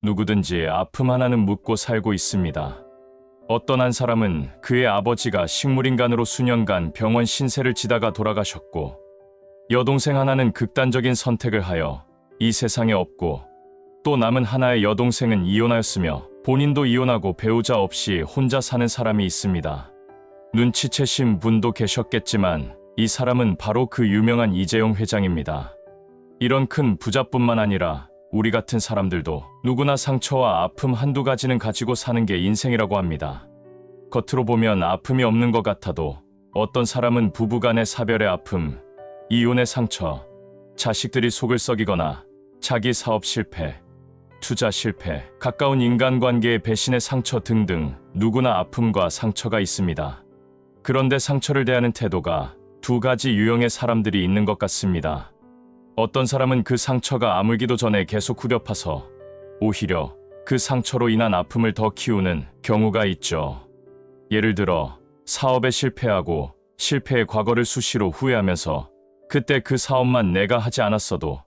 누구든지 아픔 하나는 묻고 살고 있습니다. 어떤 한 사람은 그의 아버지가 식물인간으로 수년간 병원 신세를 지다가 돌아가셨고, 여동생 하나는 극단적인 선택을 하여 이 세상에 없고, 또 남은 하나의 여동생은 이혼하였으며 본인도 이혼하고 배우자 없이 혼자 사는 사람이 있습니다. 눈치채신 분도 계셨겠지만 이 사람은 바로 그 유명한 이재용 회장입니다. 이런 큰 부자뿐만 아니라 우리 같은 사람들도 누구나 상처와 아픔 한두 가지는 가지고 사는 게 인생이라고 합니다. 겉으로 보면 아픔이 없는 것 같아도 어떤 사람은 부부간의 사별의 아픔, 이혼의 상처, 자식들이 속을 썩이거나 자기 사업 실패, 투자 실패, 가까운 인간관계의 배신의 상처 등등 누구나 아픔과 상처가 있습니다. 그런데 상처를 대하는 태도가 두 가지 유형의 사람들이 있는 것 같습니다. 어떤 사람은 그 상처가 아물기도 전에 계속 후벼 파서 오히려 그 상처로 인한 아픔을 더 키우는 경우가 있죠. 예를 들어 사업에 실패하고 실패의 과거를 수시로 후회하면서 그때 그 사업만 내가 하지 않았어도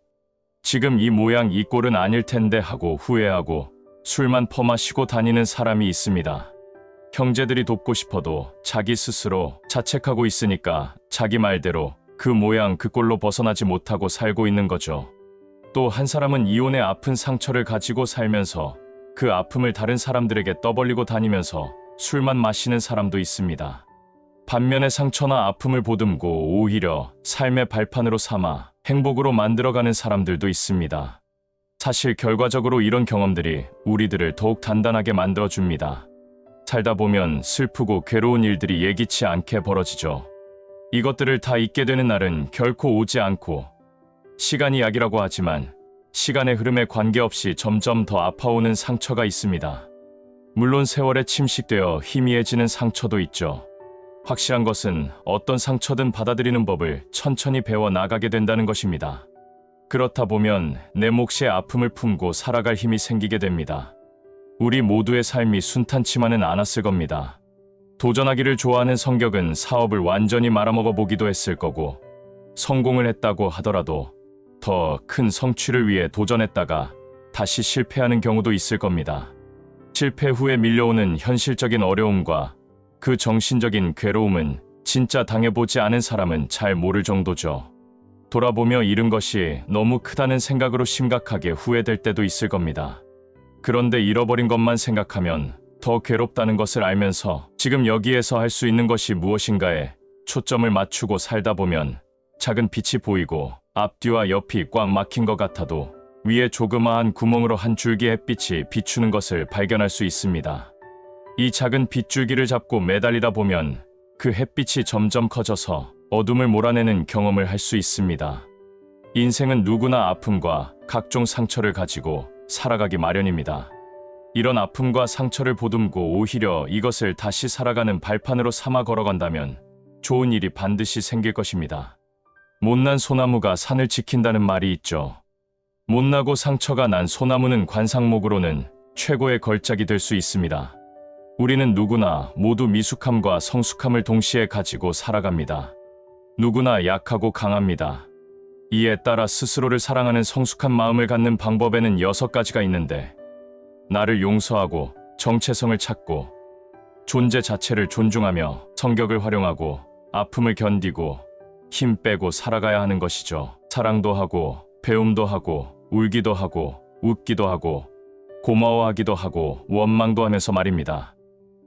지금 이 모양 이 꼴은 아닐 텐데 하고 후회하고 술만 퍼마시고 다니는 사람이 있습니다. 형제들이 돕고 싶어도 자기 스스로 자책하고 있으니까 자기 말대로 그 모양 그 꼴로 벗어나지 못하고 살고 있는 거죠. 또 한 사람은 이혼의 아픈 상처를 가지고 살면서 그 아픔을 다른 사람들에게 떠벌리고 다니면서 술만 마시는 사람도 있습니다. 반면에 상처나 아픔을 보듬고 오히려 삶의 발판으로 삼아 행복으로 만들어가는 사람들도 있습니다. 사실 결과적으로 이런 경험들이 우리들을 더욱 단단하게 만들어줍니다. 살다 보면 슬프고 괴로운 일들이 예기치 않게 벌어지죠. 이것들을 다 잊게 되는 날은 결코 오지 않고, 시간이 약이라고 하지만 시간의 흐름에 관계없이 점점 더 아파오는 상처가 있습니다. 물론 세월에 침식되어 희미해지는 상처도 있죠. 확실한 것은 어떤 상처든 받아들이는 법을 천천히 배워 나가게 된다는 것입니다. 그렇다 보면 내 몫의 아픔을 품고 살아갈 힘이 생기게 됩니다. 우리 모두의 삶이 순탄치만은 않았을 겁니다. 도전하기를 좋아하는 성격은 사업을 완전히 말아먹어 보기도 했을 거고, 성공을 했다고 하더라도 더 큰 성취를 위해 도전했다가 다시 실패하는 경우도 있을 겁니다. 실패 후에 밀려오는 현실적인 어려움과 그 정신적인 괴로움은 진짜 당해보지 않은 사람은 잘 모를 정도죠. 돌아보며 잃은 것이 너무 크다는 생각으로 심각하게 후회될 때도 있을 겁니다. 그런데 잃어버린 것만 생각하면 더 괴롭다는 것을 알면서 지금 여기에서 할 수 있는 것이 무엇인가에 초점을 맞추고 살다 보면 작은 빛이 보이고 앞뒤와 옆이 꽉 막힌 것 같아도 위에 조그마한 구멍으로 한 줄기 햇빛이 비추는 것을 발견할 수 있습니다. 이 작은 빗줄기를 잡고 매달리다 보면 그 햇빛이 점점 커져서 어둠을 몰아내는 경험을 할 수 있습니다. 인생은 누구나 아픔과 각종 상처를 가지고 살아가기 마련입니다. 이런 아픔과 상처를 보듬고 오히려 이것을 다시 살아가는 발판으로 삼아 걸어간다면 좋은 일이 반드시 생길 것입니다. 못난 소나무가 산을 지킨다는 말이 있죠. 못나고 상처가 난 소나무는 관상목으로는 최고의 걸작이 될 수 있습니다. 우리는 누구나 모두 미숙함과 성숙함을 동시에 가지고 살아갑니다. 누구나 약하고 강합니다. 이에 따라 스스로를 사랑하는 성숙한 마음을 갖는 방법에는 6가지가 있는데, 나를 용서하고 정체성을 찾고 존재 자체를 존중하며 성격을 활용하고 아픔을 견디고 힘 빼고 살아가야 하는 것이죠. 사랑도 하고 배움도 하고 울기도 하고 웃기도 하고 고마워하기도 하고 원망도 하면서 말입니다.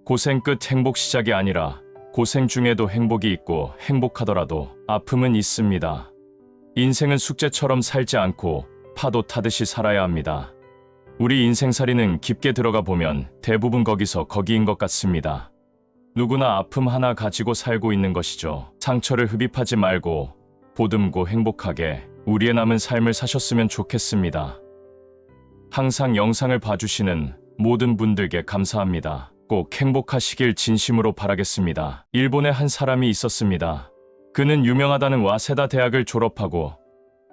고생 끝 행복 시작이 아니라 고생 중에도 행복이 있고 행복하더라도 아픔은 있습니다. 인생은 숙제처럼 살지 않고 파도 타듯이 살아야 합니다. 우리 인생살이는 깊게 들어가 보면 대부분 거기서 거기인 것 같습니다. 누구나 아픔 하나 가지고 살고 있는 것이죠. 상처를 흡입하지 말고 보듬고 행복하게 우리의 남은 삶을 사셨으면 좋겠습니다. 항상 영상을 봐주시는 모든 분들께 감사합니다. 꼭 행복하시길 진심으로 바라겠습니다. 일본에 한 사람이 있었습니다. 그는 유명하다는 와세다 대학을 졸업하고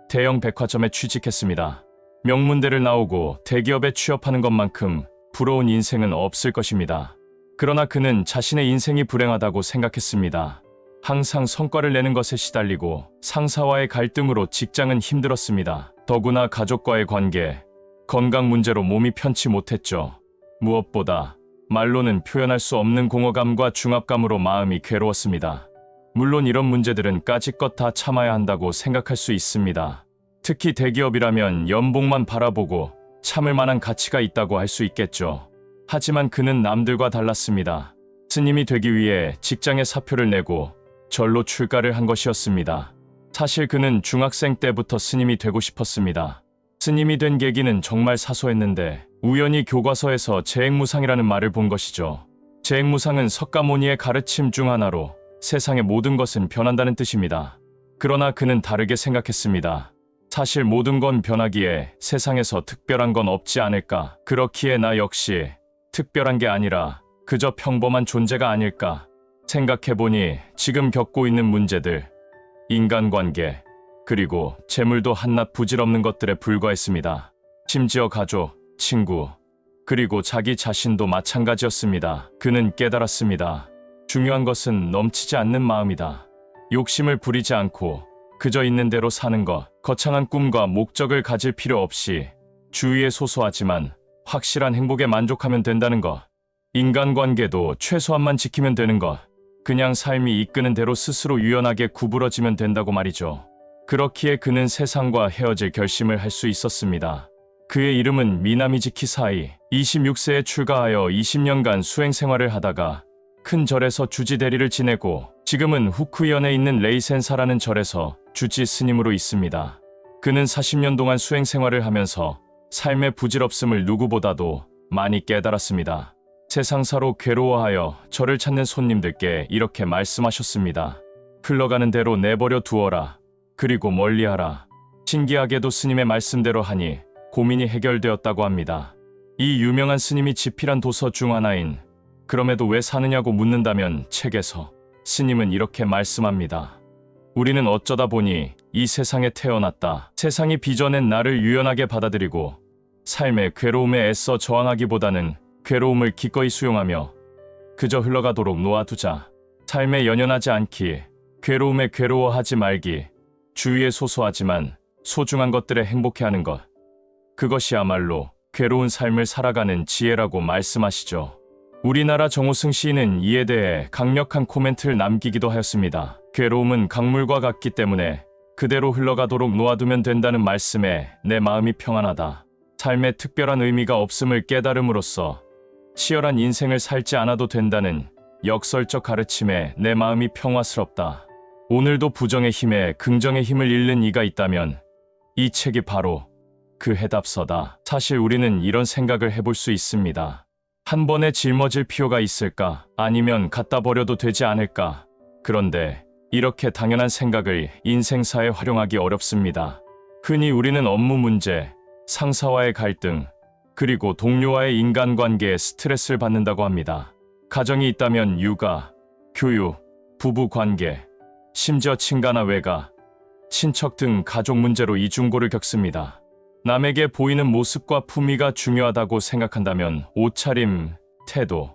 대형 백화점에 취직했습니다. 명문대를 나오고 대기업에 취업하는 것만큼 부러운 인생은 없을 것입니다. 그러나 그는 자신의 인생이 불행하다고 생각했습니다. 항상 성과를 내는 것에 시달리고 상사와의 갈등으로 직장은 힘들었습니다. 더구나 가족과의 관계, 건강 문제로 몸이 편치 못했죠. 무엇보다 말로는 표현할 수 없는 공허감과 중압감으로 마음이 괴로웠습니다. 물론 이런 문제들은 까짓것 다 참아야 한다고 생각할 수 있습니다. 특히 대기업이라면 연봉만 바라보고 참을 만한 가치가 있다고 할 수 있겠죠. 하지만 그는 남들과 달랐습니다. 스님이 되기 위해 직장에 사표를 내고 절로 출가를 한 것이었습니다. 사실 그는 중학생 때부터 스님이 되고 싶었습니다. 스님이 된 계기는 정말 사소했는데 우연히 교과서에서 재행무상이라는 말을 본 것이죠. 재행무상은 석가모니의 가르침 중 하나로 세상의 모든 것은 변한다는 뜻입니다. 그러나 그는 다르게 생각했습니다. 사실 모든 건 변하기에 세상에서 특별한 건 없지 않을까. 그렇기에 나 역시 특별한 게 아니라 그저 평범한 존재가 아닐까. 생각해보니 지금 겪고 있는 문제들, 인간관계, 그리고 재물도 한낱 부질없는 것들에 불과했습니다. 심지어 가족, 친구, 그리고 자기 자신도 마찬가지였습니다. 그는 깨달았습니다. 중요한 것은 넘치지 않는 마음이다. 욕심을 부리지 않고 그저 있는 대로 사는 것, 거창한 꿈과 목적을 가질 필요 없이 주위에 소소하지만 확실한 행복에 만족하면 된다는 것, 인간관계도 최소한만 지키면 되는 것, 그냥 삶이 이끄는 대로 스스로 유연하게 구부러지면 된다고 말이죠. 그렇기에 그는 세상과 헤어질 결심을 할 수 있었습니다. 그의 이름은 미나미지 키사이. 26세에 출가하여 20년간 수행 생활을 하다가 큰 절에서 주지 대리를 지내고 지금은 후쿠이현에 있는 레이센사라는 절에서 주지 스님으로 있습니다. 그는 40년 동안 수행 생활을 하면서 삶의 부질없음을 누구보다도 많이 깨달았습니다. 세상사로 괴로워하여 저를 찾는 손님들께 이렇게 말씀하셨습니다. 흘러가는 대로 내버려 두어라. 그리고 멀리하라. 신기하게도 스님의 말씀대로 하니 고민이 해결되었다고 합니다. 이 유명한 스님이 집필한 도서 중 하나인 그럼에도 왜 사느냐고 묻는다면 책에서 스님은 이렇게 말씀합니다. 우리는 어쩌다 보니 이 세상에 태어났다. 세상이 빚어낸 나를 유연하게 받아들이고 삶의 괴로움에 애써 저항하기보다는 괴로움을 기꺼이 수용하며 그저 흘러가도록 놓아두자. 삶에 연연하지 않기, 괴로움에 괴로워하지 말기, 주위에 소소하지만 소중한 것들에 행복해하는 것. 그것이야말로 괴로운 삶을 살아가는 지혜라고 말씀하시죠. 우리나라 정호승 시인은 이에 대해 강력한 코멘트를 남기기도 하였습니다. 괴로움은 강물과 같기 때문에 그대로 흘러가도록 놓아두면 된다는 말씀에 내 마음이 평안하다. 삶에 특별한 의미가 없음을 깨달음으로써 치열한 인생을 살지 않아도 된다는 역설적 가르침에 내 마음이 평화스럽다. 오늘도 부정의 힘에 긍정의 힘을 잃는 이가 있다면 이 책이 바로 그 해답서다. 사실 우리는 이런 생각을 해볼 수 있습니다. 한 번에 짊어질 필요가 있을까? 아니면 갖다 버려도 되지 않을까? 그런데 이렇게 당연한 생각을 인생사에 활용하기 어렵습니다. 흔히 우리는 업무 문제, 상사와의 갈등, 그리고 동료와의 인간관계에 스트레스를 받는다고 합니다. 가정이 있다면 육아, 교육, 부부관계, 심지어 친가나 외가, 친척 등 가족 문제로 이중고를 겪습니다. 남에게 보이는 모습과 품위가 중요하다고 생각한다면 옷차림, 태도,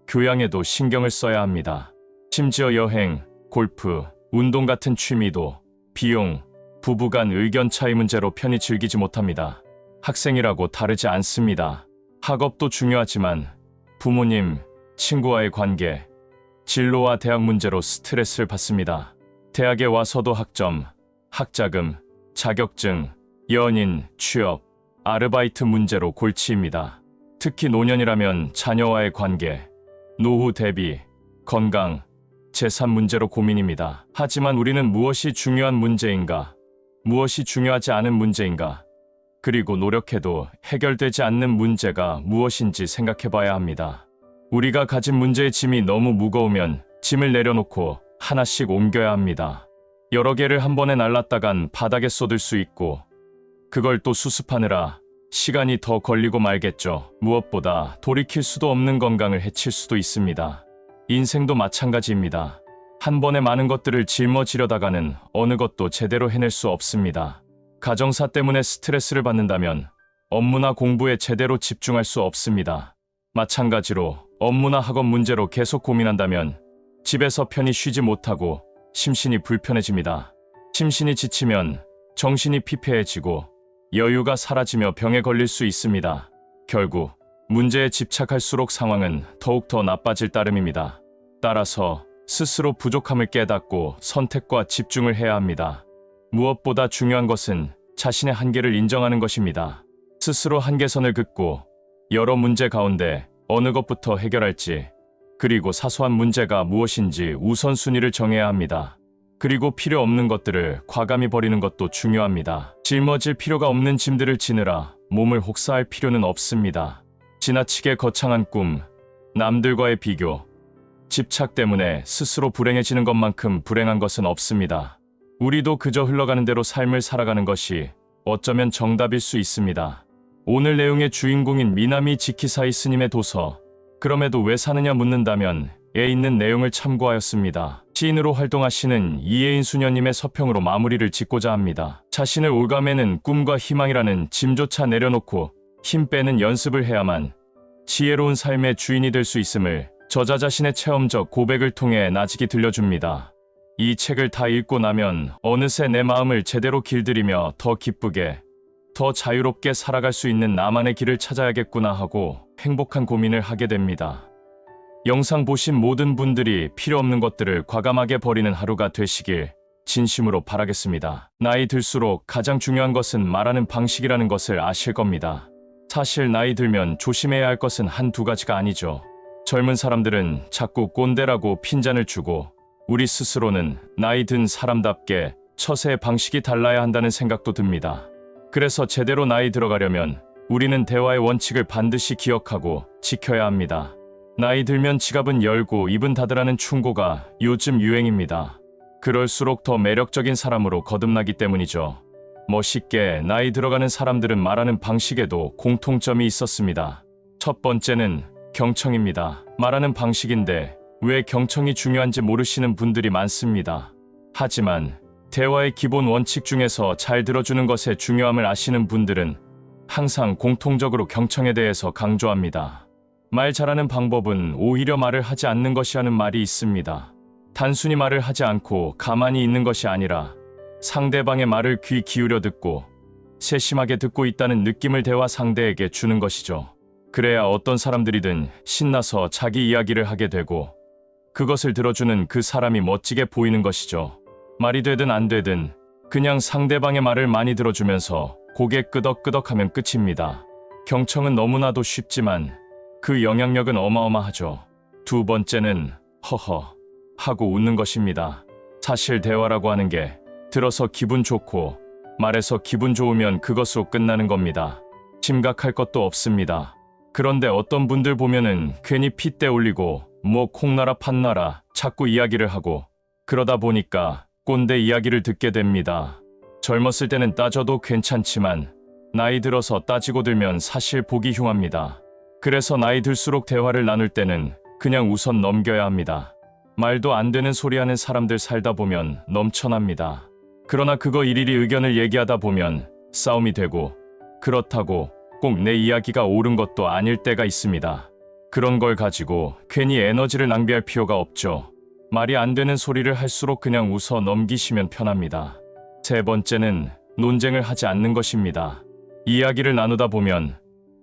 교양에도 신경을 써야 합니다. 심지어 여행, 골프, 운동 같은 취미도 비용, 부부간 의견 차이 문제로 편히 즐기지 못합니다. 학생이라고 다르지 않습니다. 학업도 중요하지만 부모님, 친구와의 관계, 진로와 대학 문제로 스트레스를 받습니다. 대학에 와서도 학점, 학자금, 자격증, 연인, 취업, 아르바이트 문제로 골치입니다. 특히 노년이라면 자녀와의 관계, 노후 대비, 건강, 재산 문제로 고민입니다. 하지만 우리는 무엇이 중요한 문제인가, 무엇이 중요하지 않은 문제인가, 그리고 노력해도 해결되지 않는 문제가 무엇인지 생각해봐야 합니다. 우리가 가진 문제의 짐이 너무 무거우면 짐을 내려놓고 하나씩 옮겨야 합니다. 여러 개를 한 번에 날랐다간 바닥에 쏟을 수 있고 그걸 또 수습하느라 시간이 더 걸리고 말겠죠. 무엇보다 돌이킬 수도 없는 건강을 해칠 수도 있습니다. 인생도 마찬가지입니다. 한 번에 많은 것들을 짊어지려다가는 어느 것도 제대로 해낼 수 없습니다. 가정사 때문에 스트레스를 받는다면 업무나 공부에 제대로 집중할 수 없습니다. 마찬가지로 업무나 학업 문제로 계속 고민한다면 집에서 편히 쉬지 못하고 심신이 불편해집니다. 심신이 지치면 정신이 피폐해지고 여유가 사라지며 병에 걸릴 수 있습니다. 결국 문제에 집착할수록 상황은 더욱더 나빠질 따름입니다. 따라서 스스로 부족함을 깨닫고 선택과 집중을 해야 합니다. 무엇보다 중요한 것은 자신의 한계를 인정하는 것입니다. 스스로 한계선을 긋고 여러 문제 가운데 어느 것부터 해결할지, 그리고 사소한 문제가 무엇인지 우선순위를 정해야 합니다. 그리고 필요 없는 것들을 과감히 버리는 것도 중요합니다. 짊어질 필요가 없는 짐들을 지느라 몸을 혹사할 필요는 없습니다. 지나치게 거창한 꿈, 남들과의 비교, 집착 때문에 스스로 불행해지는 것만큼 불행한 것은 없습니다. 우리도 그저 흘러가는 대로 삶을 살아가는 것이 어쩌면 정답일 수 있습니다. 오늘 내용의 주인공인 미나미 지키사이 스님의 도서 그럼에도 왜 사느냐 묻는다면 에 있는 내용을 참고하였습니다. 시인으로 활동하시는 이예인 수녀님의 서평으로 마무리를 짓고자 합니다. 자신을 올가매는 꿈과 희망이라는 짐조차 내려놓고 힘 빼는 연습을 해야만 지혜로운 삶의 주인이 될 수 있음을 저자 자신의 체험적 고백을 통해 나직이 들려줍니다. 이 책을 다 읽고 나면 어느새 내 마음을 제대로 길들이며 더 기쁘게, 더 자유롭게 살아갈 수 있는 나만의 길을 찾아야겠구나 하고 행복한 고민을 하게 됩니다. 영상 보신 모든 분들이 필요 없는 것들을 과감하게 버리는 하루가 되시길 진심으로 바라겠습니다. 나이 들수록 가장 중요한 것은 말하는 방식이라는 것을 아실 겁니다. 사실 나이 들면 조심해야 할 것은 한두 가지가 아니죠. 젊은 사람들은 자꾸 꼰대라고 핀잔을 주고 우리 스스로는 나이 든 사람답게 처세의 방식이 달라야 한다는 생각도 듭니다. 그래서 제대로 나이 들어가려면 우리는 대화의 원칙을 반드시 기억하고 지켜야 합니다. 나이 들면 지갑은 열고 입은 닫으라는 충고가 요즘 유행입니다. 그럴수록 더 매력적인 사람으로 거듭나기 때문이죠. 멋있게 나이 들어가는 사람들은 말하는 방식에도 공통점이 있었습니다. 첫 번째는 경청입니다. 말하는 방식인데 왜 경청이 중요한지 모르시는 분들이 많습니다. 하지만 대화의 기본 원칙 중에서 잘 들어주는 것의 중요함을 아시는 분들은 항상 공통적으로 경청에 대해서 강조합니다. 말 잘하는 방법은 오히려 말을 하지 않는 것이라는 말이 있습니다. 단순히 말을 하지 않고 가만히 있는 것이 아니라 상대방의 말을 귀 기울여 듣고 세심하게 듣고 있다는 느낌을 대화 상대에게 주는 것이죠. 그래야 어떤 사람들이든 신나서 자기 이야기를 하게 되고 그것을 들어주는 그 사람이 멋지게 보이는 것이죠. 말이 되든 안 되든 그냥 상대방의 말을 많이 들어주면서 고개 끄덕끄덕하면 끝입니다. 경청은 너무나도 쉽지만 그 영향력은 어마어마하죠. 두 번째는 허허 하고 웃는 것입니다. 사실 대화라고 하는 게 들어서 기분 좋고 말해서 기분 좋으면 그것으로 끝나는 겁니다. 심각할 것도 없습니다. 그런데 어떤 분들 보면은 괜히 핏대 올리고 뭐 콩나라 팥나라 자꾸 이야기를 하고 그러다 보니까 꼰대 이야기를 듣게 됩니다. 젊었을 때는 따져도 괜찮지만 나이 들어서 따지고 들면 사실 보기 흉합니다. 그래서 나이 들수록 대화를 나눌 때는 그냥 우선 넘겨야 합니다. 말도 안 되는 소리 하는 사람들 살다 보면 넘쳐납니다. 그러나 그거 일일이 의견을 얘기하다 보면 싸움이 되고 그렇다고 꼭 내 이야기가 옳은 것도 아닐 때가 있습니다. 그런 걸 가지고 괜히 에너지를 낭비할 필요가 없죠. 말이 안 되는 소리를 할수록 그냥 웃어 넘기시면 편합니다. 세 번째는 논쟁을 하지 않는 것입니다. 이야기를 나누다 보면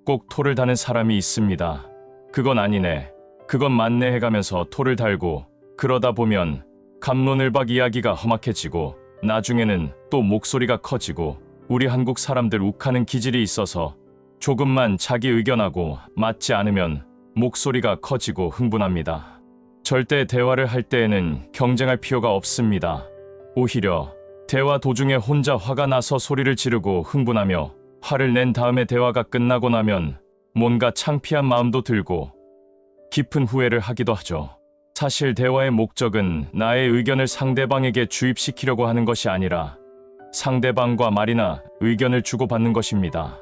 꼭 토를 다는 사람이 있습니다. 그건 아니네, 그건 맞네 해가면서 토를 달고 그러다 보면 갑론을박 이야기가 험악해지고 나중에는 또 목소리가 커지고 우리 한국 사람들 욱하는 기질이 있어서 조금만 자기 의견하고 맞지 않으면 목소리가 커지고 흥분합니다. 절대 대화를 할 때에는 경쟁할 필요가 없습니다. 오히려 대화 도중에 혼자 화가 나서 소리를 지르고 흥분하며 화를 낸 다음에 대화가 끝나고 나면 뭔가 창피한 마음도 들고 깊은 후회를 하기도 하죠. 사실 대화의 목적은 나의 의견을 상대방에게 주입시키려고 하는 것이 아니라 상대방과 말이나 의견을 주고받는 것입니다.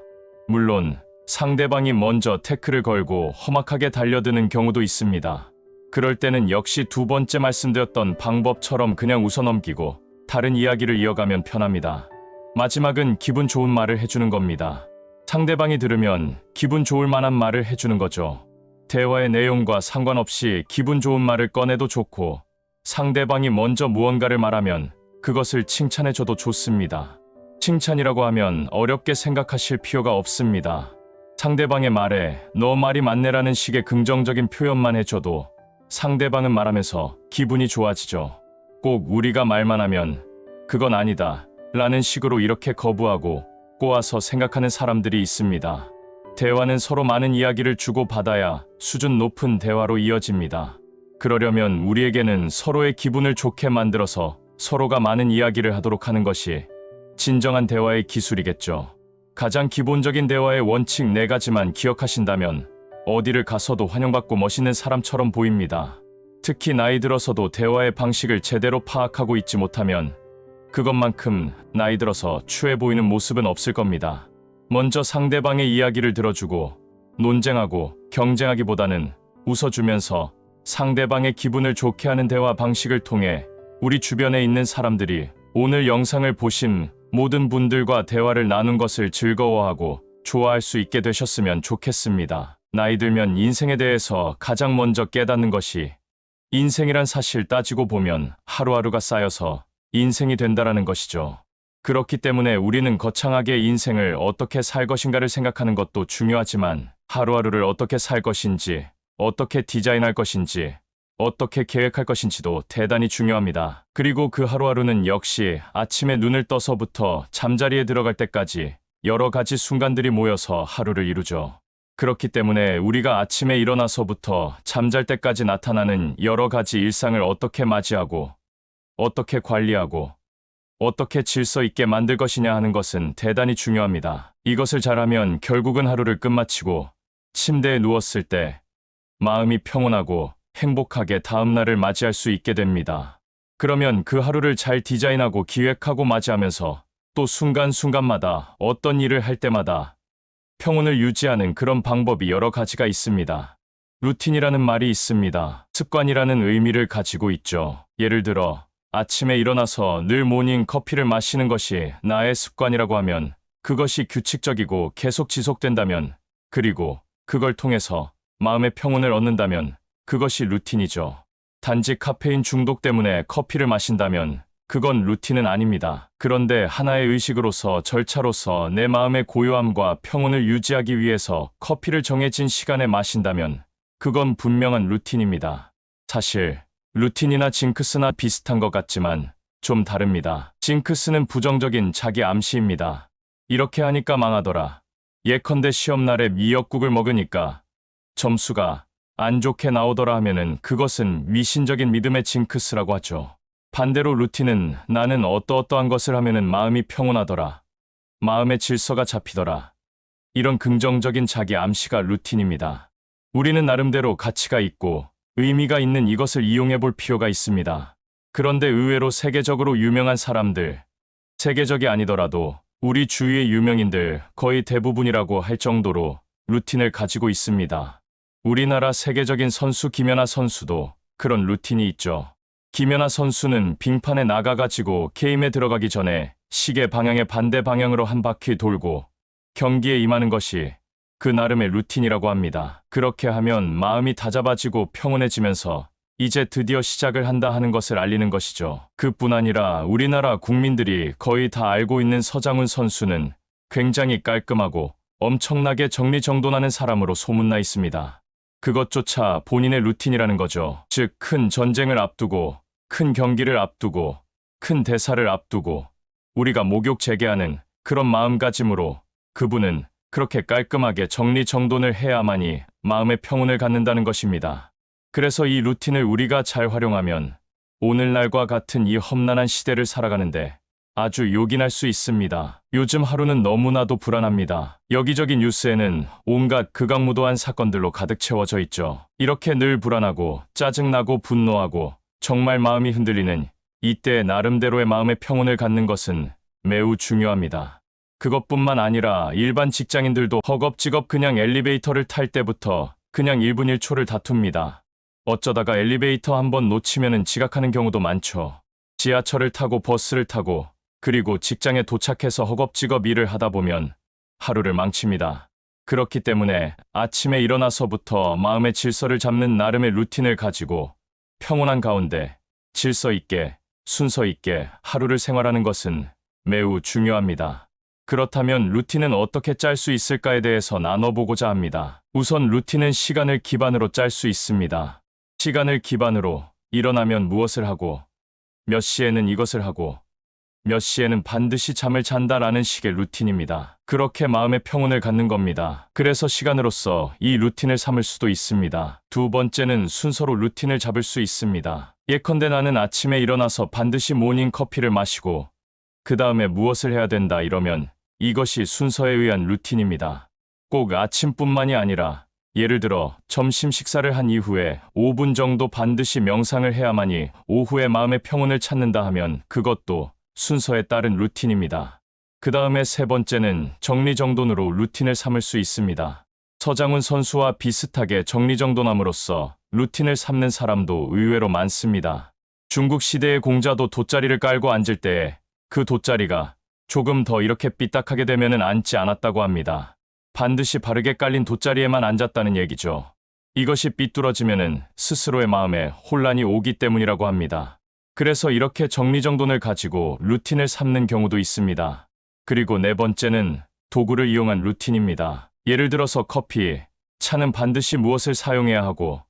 물론 상대방이 먼저 태클을 걸고 험악하게 달려드는 경우도 있습니다. 그럴 때는 역시 두 번째 말씀드렸던 방법처럼 그냥 웃어넘기고 다른 이야기를 이어가면 편합니다. 마지막은 기분 좋은 말을 해주는 겁니다. 상대방이 들으면 기분 좋을 만한 말을 해주는 거죠. 대화의 내용과 상관없이 기분 좋은 말을 꺼내도 좋고 상대방이 먼저 무언가를 말하면 그것을 칭찬해줘도 좋습니다. 칭찬이라고 하면 어렵게 생각하실 필요가 없습니다. 상대방의 말에 너 말이 맞네라는 식의 긍정적인 표현만 해줘도 상대방은 말하면서 기분이 좋아지죠. 꼭 우리가 말만 하면 그건 아니다 라는 식으로 이렇게 거부하고 꼬아서 생각하는 사람들이 있습니다. 대화는 서로 많은 이야기를 주고받아야 수준 높은 대화로 이어집니다. 그러려면 우리에게는 서로의 기분을 좋게 만들어서 서로가 많은 이야기를 하도록 하는 것이 진정한 대화의 기술이겠죠. 가장 기본적인 대화의 원칙 4가지만 기억하신다면 어디를 가서도 환영받고 멋있는 사람처럼 보입니다. 특히 나이 들어서도 대화의 방식을 제대로 파악하고 있지 못하면 그것만큼 나이 들어서 추해 보이는 모습은 없을 겁니다. 먼저 상대방의 이야기를 들어주고 논쟁하고 경쟁하기보다는 웃어주면서 상대방의 기분을 좋게 하는 대화 방식을 통해 우리 주변에 있는 사람들이 오늘 영상을 보신 모든 분들과 대화를 나눈 것을 즐거워하고 좋아할 수 있게 되셨으면 좋겠습니다. 나이 들면 인생에 대해서 가장 먼저 깨닫는 것이 인생이란 사실 따지고 보면 하루하루가 쌓여서 인생이 된다라는 것이죠. 그렇기 때문에 우리는 거창하게 인생을 어떻게 살 것인가를 생각하는 것도 중요하지만 하루하루를 어떻게 살 것인지, 어떻게 디자인할 것인지, 어떻게 계획할 것인지도 대단히 중요합니다. 그리고 그 하루하루는 역시 아침에 눈을 떠서부터 잠자리에 들어갈 때까지 여러 가지 순간들이 모여서 하루를 이루죠. 그렇기 때문에 우리가 아침에 일어나서부터 잠잘 때까지 나타나는 여러 가지 일상을 어떻게 맞이하고 어떻게 관리하고 어떻게 질서 있게 만들 것이냐 하는 것은 대단히 중요합니다. 이것을 잘하면 결국은 하루를 끝마치고 침대에 누웠을 때 마음이 평온하고 행복하게 다음날을 맞이할 수 있게 됩니다. 그러면 그 하루를 잘 디자인하고 기획하고 맞이하면서 또 순간순간마다 어떤 일을 할 때마다 평온을 유지하는 그런 방법이 여러 가지가 있습니다. 루틴이라는 말이 있습니다. 습관이라는 의미를 가지고 있죠. 예를 들어 아침에 일어나서 늘 모닝 커피를 마시는 것이 나의 습관이라고 하면 그것이 규칙적이고 계속 지속된다면 그리고 그걸 통해서 마음의 평온을 얻는다면 그것이 루틴이죠. 단지 카페인 중독 때문에 커피를 마신다면 그건 루틴은 아닙니다. 그런데 하나의 의식으로서 절차로서 내 마음의 고요함과 평온을 유지하기 위해서 커피를 정해진 시간에 마신다면 그건 분명한 루틴입니다. 사실 루틴이나 징크스나 비슷한 것 같지만 좀 다릅니다. 징크스는 부정적인 자기 암시입니다. 이렇게 하니까 망하더라. 예컨대 시험날에 미역국을 먹으니까 점수가 안 좋게 나오더라 하면은 그것은 미신적인 믿음의 징크스라고 하죠. 반대로 루틴은 나는 어떠어떠한 것을 하면은 마음이 평온하더라. 마음의 질서가 잡히더라. 이런 긍정적인 자기 암시가 루틴입니다. 우리는 나름대로 가치가 있고 의미가 있는 이것을 이용해 볼 필요가 있습니다. 그런데 의외로 세계적으로 유명한 사람들, 세계적이 아니더라도 우리 주위의 유명인들 거의 대부분이라고 할 정도로 루틴을 가지고 있습니다. 우리나라 세계적인 선수 김연아 선수도 그런 루틴이 있죠. 김연아 선수는 빙판에 나가가지고 게임에 들어가기 전에 시계 방향의 반대 방향으로 한 바퀴 돌고 경기에 임하는 것이 그 나름의 루틴이라고 합니다. 그렇게 하면 마음이 다잡아지고 평온해지면서 이제 드디어 시작을 한다 하는 것을 알리는 것이죠. 그뿐 아니라 우리나라 국민들이 거의 다 알고 있는 서장훈 선수는 굉장히 깔끔하고 엄청나게 정리정돈하는 사람으로 소문나 있습니다. 그것조차 본인의 루틴이라는 거죠. 즉, 큰 전쟁을 앞두고, 큰 경기를 앞두고, 큰 대사를 앞두고 우리가 목욕 재개하는 그런 마음가짐으로 그분은 그렇게 깔끔하게 정리정돈을 해야만이 마음의 평온을 갖는다는 것입니다. 그래서 이 루틴을 우리가 잘 활용하면 오늘날과 같은 이 험난한 시대를 살아가는데 아주 요긴할 수 있습니다. 요즘 하루는 너무나도 불안합니다. 여기저기 뉴스에는 온갖 극악무도한 사건들로 가득 채워져 있죠. 이렇게 늘 불안하고 짜증나고 분노하고 정말 마음이 흔들리는 이때 나름대로의 마음의 평온을 갖는 것은 매우 중요합니다. 그것뿐만 아니라 일반 직장인들도 허겁지겁 그냥 엘리베이터를 탈 때부터 그냥 1분 1초를 다툽니다. 어쩌다가 엘리베이터 한번 놓치면은 지각하는 경우도 많죠. 지하철을 타고 버스를 타고 그리고 직장에 도착해서 허겁지겁 일을 하다 보면 하루를 망칩니다. 그렇기 때문에 아침에 일어나서부터 마음의 질서를 잡는 나름의 루틴을 가지고 평온한 가운데 질서 있게 순서 있게 하루를 생활하는 것은 매우 중요합니다. 그렇다면 루틴은 어떻게 짤 수 있을까에 대해서 나눠보고자 합니다. 우선 루틴은 시간을 기반으로 짤 수 있습니다. 시간을 기반으로 일어나면 무엇을 하고, 몇 시에는 이것을 하고, 몇 시에는 반드시 잠을 잔다라는 식의 루틴입니다. 그렇게 마음의 평온을 갖는 겁니다. 그래서 시간으로서 이 루틴을 삼을 수도 있습니다. 두 번째는 순서로 루틴을 잡을 수 있습니다. 예컨대 나는 아침에 일어나서 반드시 모닝 커피를 마시고 그 다음에 무엇을 해야 된다 이러면 이것이 순서에 의한 루틴입니다. 꼭 아침뿐만이 아니라 예를 들어 점심 식사를 한 이후에 5분 정도 반드시 명상을 해야만이 오후에 마음의 평온을 찾는다 하면 그것도 순서에 따른 루틴입니다. 그 다음에 세 번째는 정리정돈으로 루틴을 삼을 수 있습니다. 서장훈 선수와 비슷하게 정리정돈함으로써 루틴을 삼는 사람도 의외로 많습니다. 중국 시대의 공자도 돗자리를 깔고 앉을 때에 그 돗자리가 조금 더 이렇게 삐딱하게 되면은 앉지 않았다고 합니다. 반드시 바르게 깔린 돗자리에만 앉았다는 얘기죠. 이것이 삐뚤어지면은 스스로의 마음에 혼란이 오기 때문이라고 합니다. 그래서 이렇게 정리정돈을 가지고 루틴을 삼는 경우도 있습니다. 그리고 네 번째는 도구를 이용한 루틴입니다. 예를 들어서 커피, 차는 반드시 무엇을 사용해야 하고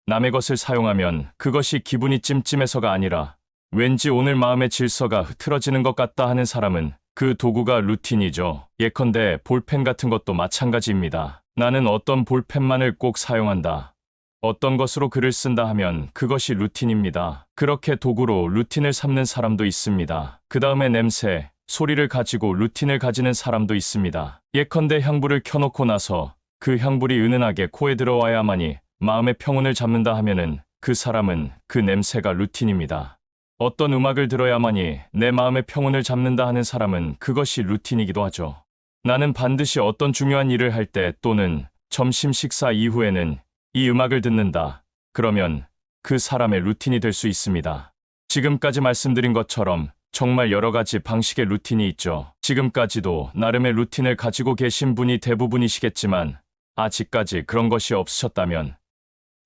남의 것을 사용하면 그것이 기분이 찜찜해서가 아니라 왠지 오늘 마음의 질서가 흐트러지는 것 같다 하는 사람은 그 도구가 루틴이죠. 예컨대 볼펜 같은 것도 마찬가지입니다. 나는 어떤 볼펜만을 꼭 사용한다. 어떤 것으로 글을 쓴다 하면 그것이 루틴입니다. 그렇게 도구로 루틴을 삼는 사람도 있습니다. 그 다음에 냄새, 소리를 가지고 루틴을 가지는 사람도 있습니다. 예컨대 향불을 켜놓고 나서 그 향불이 은은하게 코에 들어와야만이 마음의 평온을 잡는다 하면은 그 사람은 그 냄새가 루틴입니다. 어떤 음악을 들어야만이 내 마음의 평온을 잡는다 하는 사람은 그것이 루틴이기도 하죠. 나는 반드시 어떤 중요한 일을 할 때 또는 점심 식사 이후에는 이 음악을 듣는다. 그러면 그 사람의 루틴이 될 수 있습니다. 지금까지 말씀드린 것처럼 정말 여러 가지 방식의 루틴이 있죠. 지금까지도 나름의 루틴을 가지고 계신 분이 대부분이시겠지만 아직까지 그런 것이 없으셨다면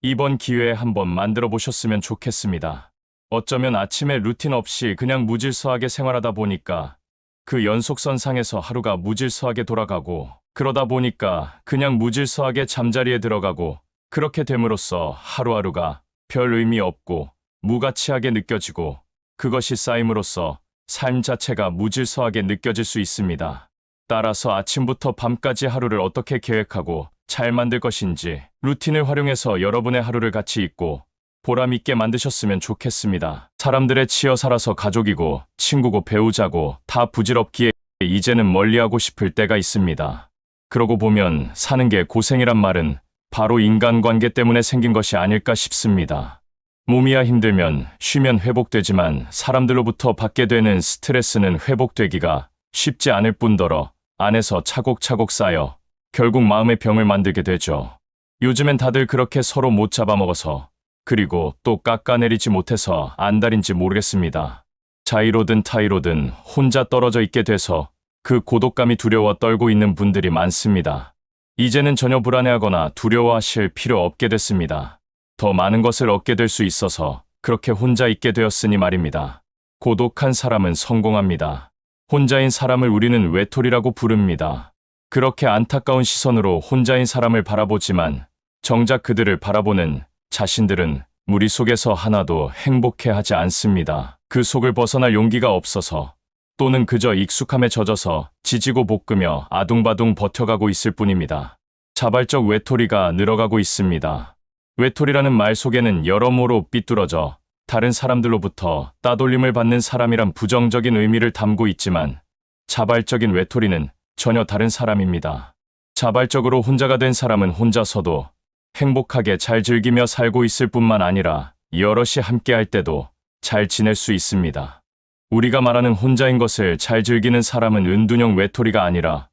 이번 기회에 한번 만들어 보셨으면 좋겠습니다. 어쩌면 아침에 루틴 없이 그냥 무질서하게 생활하다 보니까 그 연속선상에서 하루가 무질서하게 돌아가고 그러다 보니까 그냥 무질서하게 잠자리에 들어가고 그렇게 됨으로써 하루하루가 별 의미 없고 무가치하게 느껴지고 그것이 쌓임으로써 삶 자체가 무질서하게 느껴질 수 있습니다. 따라서 아침부터 밤까지 하루를 어떻게 계획하고 잘 만들 것인지 루틴을 활용해서 여러분의 하루를 가치 있고 보람 있게 만드셨으면 좋겠습니다. 사람들에 치여 살아서 가족이고 친구고 배우자고 다 부질없기에 이제는 멀리하고 싶을 때가 있습니다. 그러고 보면 사는 게 고생이란 말은 바로 인간관계 때문에 생긴 것이 아닐까 싶습니다. 몸이야 힘들면 쉬면 회복되지만 사람들로부터 받게 되는 스트레스는 회복되기가 쉽지 않을 뿐더러 안에서 차곡차곡 쌓여 결국 마음의 병을 만들게 되죠. 요즘엔 다들 그렇게 서로 못 잡아먹어서 그리고 또 깎아내리지 못해서 안달인지 모르겠습니다. 자의로든 타의로든 혼자 떨어져 있게 돼서 그 고독감이 두려워 떨고 있는 분들이 많습니다. 이제는 전혀 불안해하거나 두려워하실 필요 없게 됐습니다. 더 많은 것을 얻게 될 수 있어서 그렇게 혼자 있게 되었으니 말입니다. 고독한 사람은 성공합니다. 혼자인 사람을 우리는 외톨이라고 부릅니다. 그렇게 안타까운 시선으로 혼자인 사람을 바라보지만 정작 그들을 바라보는 자신들은 무리 속에서 하나도 행복해하지 않습니다. 그 속을 벗어날 용기가 없어서 또는 그저 익숙함에 젖어서 지지고 볶으며 아둥바둥 버텨가고 있을 뿐입니다. 자발적 외톨이가 늘어가고 있습니다. 외톨이라는 말 속에는 여러모로 삐뚤어져 다른 사람들로부터 따돌림을 받는 사람이란 부정적인 의미를 담고 있지만 자발적인 외톨이는 전혀 다른 사람입니다. 자발적으로 혼자가 된 사람은 혼자서도 행복하게 잘 즐기며 살고 있을 뿐만 아니라 여럿이 함께할 때도 잘 지낼 수 있습니다. 우리가 말하는 혼자인 것을 잘 즐기는 사람은 은둔형 외톨이가 아니라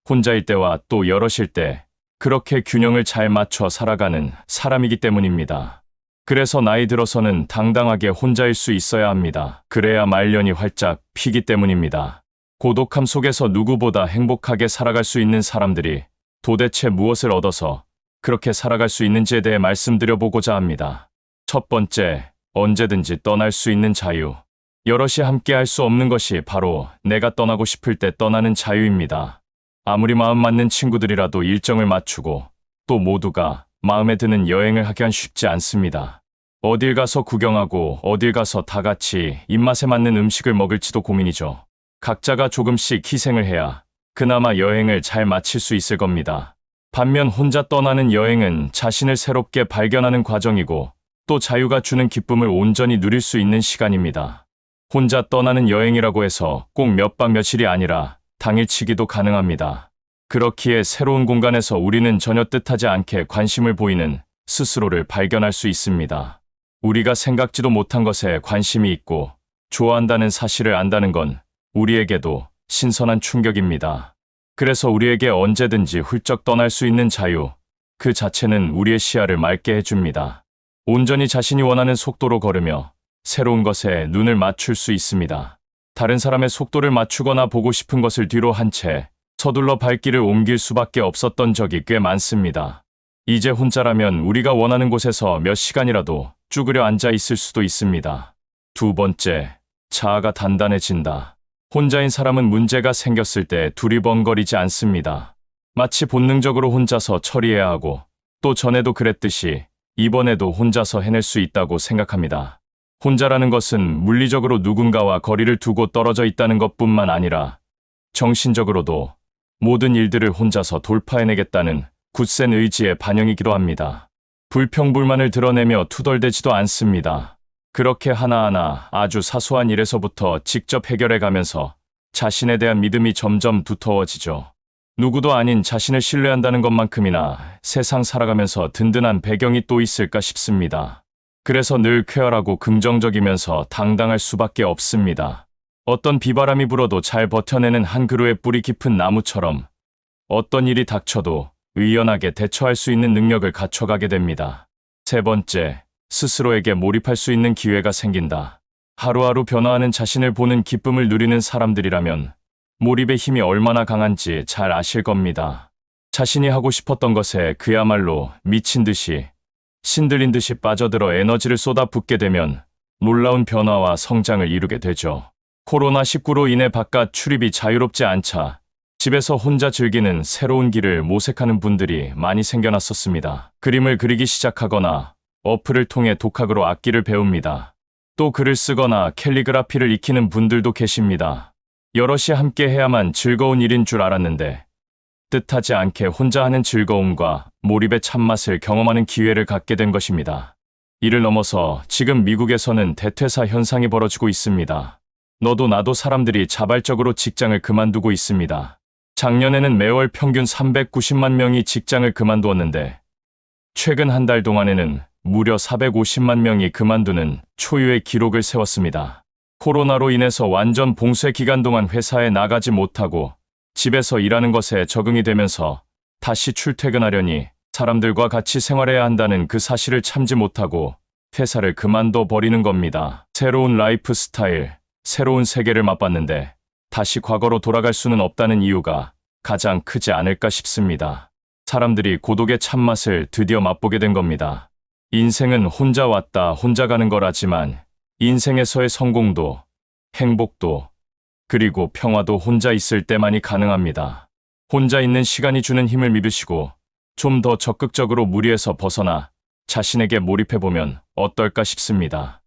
혼자일 때와 또 여럿일 때 그렇게 균형을 잘 맞춰 살아가는 사람이기 때문입니다. 그래서 나이 들어서는 당당하게 혼자일 수 있어야 합니다. 그래야 말년이 활짝 피기 때문입니다. 고독함 속에서 누구보다 행복하게 살아갈 수 있는 사람들이 도대체 무엇을 얻어서 그렇게 살아갈 수 있는지에 대해 말씀드려보고자 합니다. 첫 번째, 언제든지 떠날 수 있는 자유. 여럿이 함께 할 수 없는 것이 바로 내가 떠나고 싶을 때 떠나는 자유입니다. 아무리 마음 맞는 친구들이라도 일정을 맞추고 또 모두가 마음에 드는 여행을 하기엔 쉽지 않습니다. 어딜 가서 구경하고 어딜 가서 다 같이 입맛에 맞는 음식을 먹을지도 고민이죠. 각자가 조금씩 희생을 해야 그나마 여행을 잘 마칠 수 있을 겁니다. 반면 혼자 떠나는 여행은 자신을 새롭게 발견하는 과정이고 또 자유가 주는 기쁨을 온전히 누릴 수 있는 시간입니다. 혼자 떠나는 여행이라고 해서 꼭 몇 박 며칠이 아니라 당일치기도 가능합니다. 그렇기에 새로운 공간에서 우리는 전혀 뜻하지 않게 관심을 보이는 스스로를 발견할 수 있습니다. 우리가 생각지도 못한 것에 관심이 있고 좋아한다는 사실을 안다는 건 우리에게도 신선한 충격입니다. 그래서 우리에게 언제든지 훌쩍 떠날 수 있는 자유, 그 자체는 우리의 시야를 맑게 해줍니다. 온전히 자신이 원하는 속도로 걸으며 새로운 것에 눈을 맞출 수 있습니다. 다른 사람의 속도를 맞추거나 보고 싶은 것을 뒤로 한 채 서둘러 발길을 옮길 수밖에 없었던 적이 꽤 많습니다. 이제 혼자라면 우리가 원하는 곳에서 몇 시간이라도 쭈그려 앉아 있을 수도 있습니다. 두 번째, 자아가 단단해진다. 혼자인 사람은 문제가 생겼을 때 두리번거리지 않습니다. 마치 본능적으로 혼자서 처리해야 하고 또 전에도 그랬듯이 이번에도 혼자서 해낼 수 있다고 생각합니다. 혼자라는 것은 물리적으로 누군가와 거리를 두고 떨어져 있다는 것뿐만 아니라 정신적으로도 모든 일들을 혼자서 돌파해내겠다는 굳센 의지의 반영이기도 합니다. 불평불만을 드러내며 투덜대지도 않습니다. 그렇게 하나하나 아주 사소한 일에서부터 직접 해결해 가면서 자신에 대한 믿음이 점점 두터워지죠. 누구도 아닌 자신을 신뢰한다는 것만큼이나 세상 살아가면서 든든한 배경이 또 있을까 싶습니다. 그래서 늘 쾌활하고 긍정적이면서 당당할 수밖에 없습니다. 어떤 비바람이 불어도 잘 버텨내는 한 그루의 뿌리 깊은 나무처럼 어떤 일이 닥쳐도 의연하게 대처할 수 있는 능력을 갖춰가게 됩니다. 세 번째, 스스로에게 몰입할 수 있는 기회가 생긴다. 하루하루 변화하는 자신을 보는 기쁨을 누리는 사람들이라면 몰입의 힘이 얼마나 강한지 잘 아실 겁니다. 자신이 하고 싶었던 것에 그야말로 미친 듯이 신들린 듯이 빠져들어 에너지를 쏟아붓게 되면 놀라운 변화와 성장을 이루게 되죠. 코로나19로 인해 바깥 출입이 자유롭지 않자 집에서 혼자 즐기는 새로운 길을 모색하는 분들이 많이 생겨났었습니다. 그림을 그리기 시작하거나 어플을 통해 독학으로 악기를 배웁니다. 또 글을 쓰거나 캘리그라피를 익히는 분들도 계십니다. 여럿이 함께 해야만 즐거운 일인 줄 알았는데 뜻하지 않게 혼자 하는 즐거움과 몰입의 참맛을 경험하는 기회를 갖게 된 것입니다. 이를 넘어서 지금 미국에서는 대퇴사 현상이 벌어지고 있습니다. 너도 나도 사람들이 자발적으로 직장을 그만두고 있습니다. 작년에는 매월 평균 390만 명이 직장을 그만두었는데 최근 한 달 동안에는 무려 450만 명이 그만두는 초유의 기록을 세웠습니다. 코로나로 인해서 완전 봉쇄 기간 동안 회사에 나가지 못하고 집에서 일하는 것에 적응이 되면서 다시 출퇴근하려니 사람들과 같이 생활해야 한다는 그 사실을 참지 못하고 회사를 그만둬 버리는 겁니다. 새로운 라이프 스타일, 새로운 세계를 맛봤는데 다시 과거로 돌아갈 수는 없다는 이유가 가장 크지 않을까 싶습니다. 사람들이 고독의 참맛을 드디어 맛보게 된 겁니다. 인생은 혼자 왔다 혼자 가는 거라지만 인생에서의 성공도 행복도 그리고 평화도 혼자 있을 때만이 가능합니다. 혼자 있는 시간이 주는 힘을 믿으시고 좀 더 적극적으로 무리에서 벗어나 자신에게 몰입해보면 어떨까 싶습니다.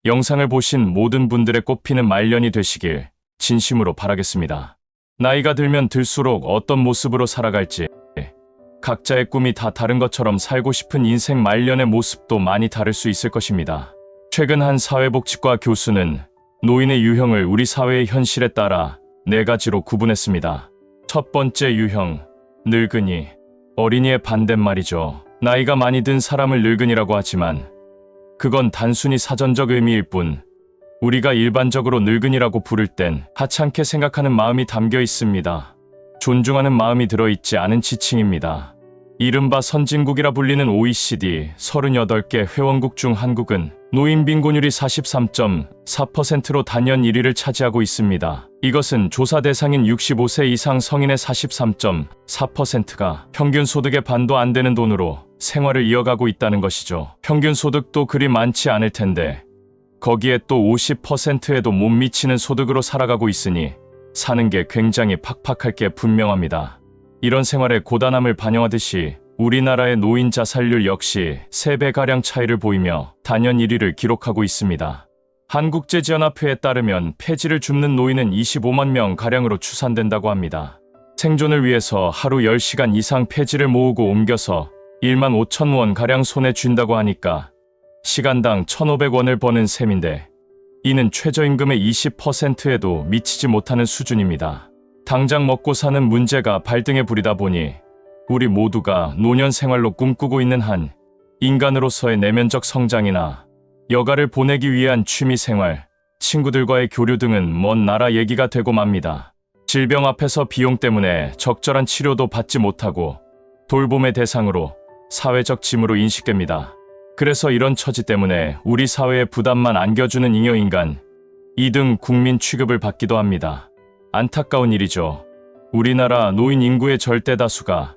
영상을 보신 모든 분들의 꽃피는 말년이 되시길 진심으로 바라겠습니다. 나이가 들면 들수록 어떤 모습으로 살아갈지 각자의 꿈이 다 다른 것처럼 살고 싶은 인생 말년의 모습도 많이 다를 수 있을 것입니다. 최근 한 사회복지과 교수는 노인의 유형을 우리 사회의 현실에 따라 4가지로 구분했습니다. 첫 번째 유형, 늙은이. 어린이의 반대말이죠. 나이가 많이 든 사람을 늙은이라고 하지만 그건 단순히 사전적 의미일 뿐 우리가 일반적으로 늙은이라고 부를 땐 하찮게 생각하는 마음이 담겨 있습니다. 존중하는 마음이 들어있지 않은 지칭입니다. 이른바 선진국이라 불리는 OECD 38개 회원국 중 한국은 노인 빈곤율이 43.4%로 단연 1위를 차지하고 있습니다. 이것은 조사 대상인 65세 이상 성인의 43.4%가 평균 소득의 반도 안 되는 돈으로 생활을 이어가고 있다는 것이죠. 평균 소득도 그리 많지 않을 텐데 거기에 또 50%에도 못 미치는 소득으로 살아가고 있으니 사는 게 굉장히 팍팍할 게 분명합니다. 이런 생활의 고단함을 반영하듯이 우리나라의 노인 자살률 역시 3배가량 차이를 보이며 단연 1위를 기록하고 있습니다. 한국제지연합회에 따르면 폐지를 줍는 노인은 25만 명가량으로 추산된다고 합니다. 생존을 위해서 하루 10시간 이상 폐지를 모으고 옮겨서 1만 5천 원가량 손에 쥔다고 하니까 시간당 1,500원을 버는 셈인데 이는 최저임금의 20%에도 미치지 못하는 수준입니다. 당장 먹고 사는 문제가 발등에 부리다 보니 우리 모두가 노년 생활로 꿈꾸고 있는 한 인간으로서의 내면적 성장이나 여가를 보내기 위한 취미생활, 친구들과의 교류 등은 먼 나라 얘기가 되고 맙니다. 질병 앞에서 비용 때문에 적절한 치료도 받지 못하고 돌봄의 대상으로 사회적 짐으로 인식됩니다. 그래서 이런 처지 때문에 우리 사회의 부담만 안겨주는 잉여인간, 2등 국민 취급을 받기도 합니다. 안타까운 일이죠. 우리나라 노인 인구의 절대 다수가,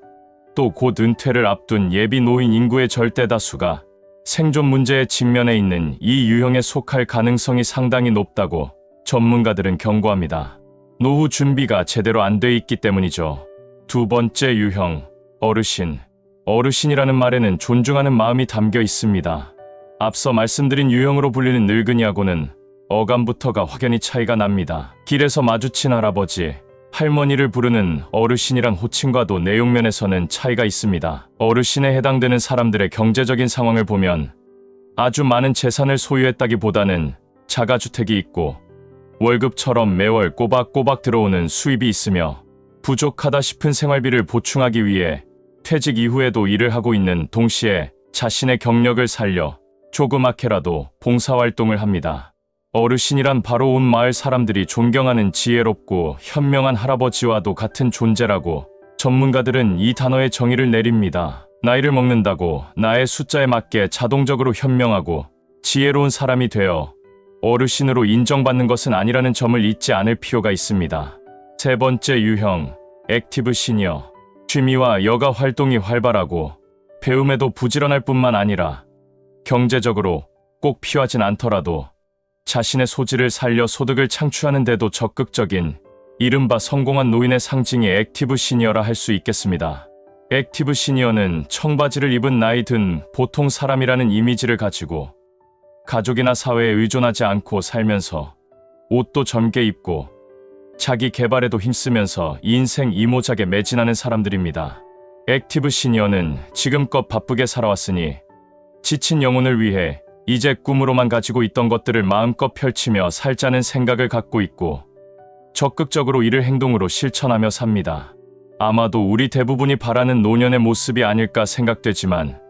또 곧 은퇴를 앞둔 예비 노인 인구의 절대 다수가 생존 문제에 직면해 있는 이 유형에 속할 가능성이 상당히 높다고 전문가들은 경고합니다. 노후 준비가 제대로 안 돼 있기 때문이죠. 두 번째 유형, 어르신. 어르신이라는 말에는 존중하는 마음이 담겨 있습니다. 앞서 말씀드린 유형으로 불리는 늙은이하고는 어감부터가 확연히 차이가 납니다. 길에서 마주친 할아버지, 할머니를 부르는 어르신이란 호칭과도 내용면에서는 차이가 있습니다. 어르신에 해당되는 사람들의 경제적인 상황을 보면 아주 많은 재산을 소유했다기보다는 자가주택이 있고 월급처럼 매월 꼬박꼬박 들어오는 수입이 있으며 부족하다 싶은 생활비를 보충하기 위해 퇴직 이후에도 일을 하고 있는 동시에 자신의 경력을 살려 조그맣게라도 봉사활동을 합니다. 어르신이란 바로 온 마을 사람들이 존경하는 지혜롭고 현명한 할아버지와도 같은 존재라고 전문가들은 이 단어의 정의를 내립니다. 나이를 먹는다고 나의 숫자에 맞게 자동적으로 현명하고 지혜로운 사람이 되어 어르신으로 인정받는 것은 아니라는 점을 잊지 않을 필요가 있습니다. 세 번째 유형, 액티브 시니어. 취미와 여가 활동이 활발하고 배움에도 부지런할 뿐만 아니라 경제적으로 꼭 필요하진 않더라도 자신의 소질을 살려 소득을 창출하는 데도 적극적인 이른바 성공한 노인의 상징이 액티브 시니어라 할 수 있겠습니다. 액티브 시니어는 청바지를 입은 나이 든 보통 사람이라는 이미지를 가지고 가족이나 사회에 의존하지 않고 살면서 옷도 젊게 입고 자기 개발에도 힘쓰면서 인생 이모작에 매진하는 사람들입니다. 액티브 시니어는 지금껏 바쁘게 살아왔으니 지친 영혼을 위해 이제 꿈으로만 가지고 있던 것들을 마음껏 펼치며 살자는 생각을 갖고 있고 적극적으로 이를 행동으로 실천하며 삽니다. 아마도 우리 대부분이 바라는 노년의 모습이 아닐까 생각되지만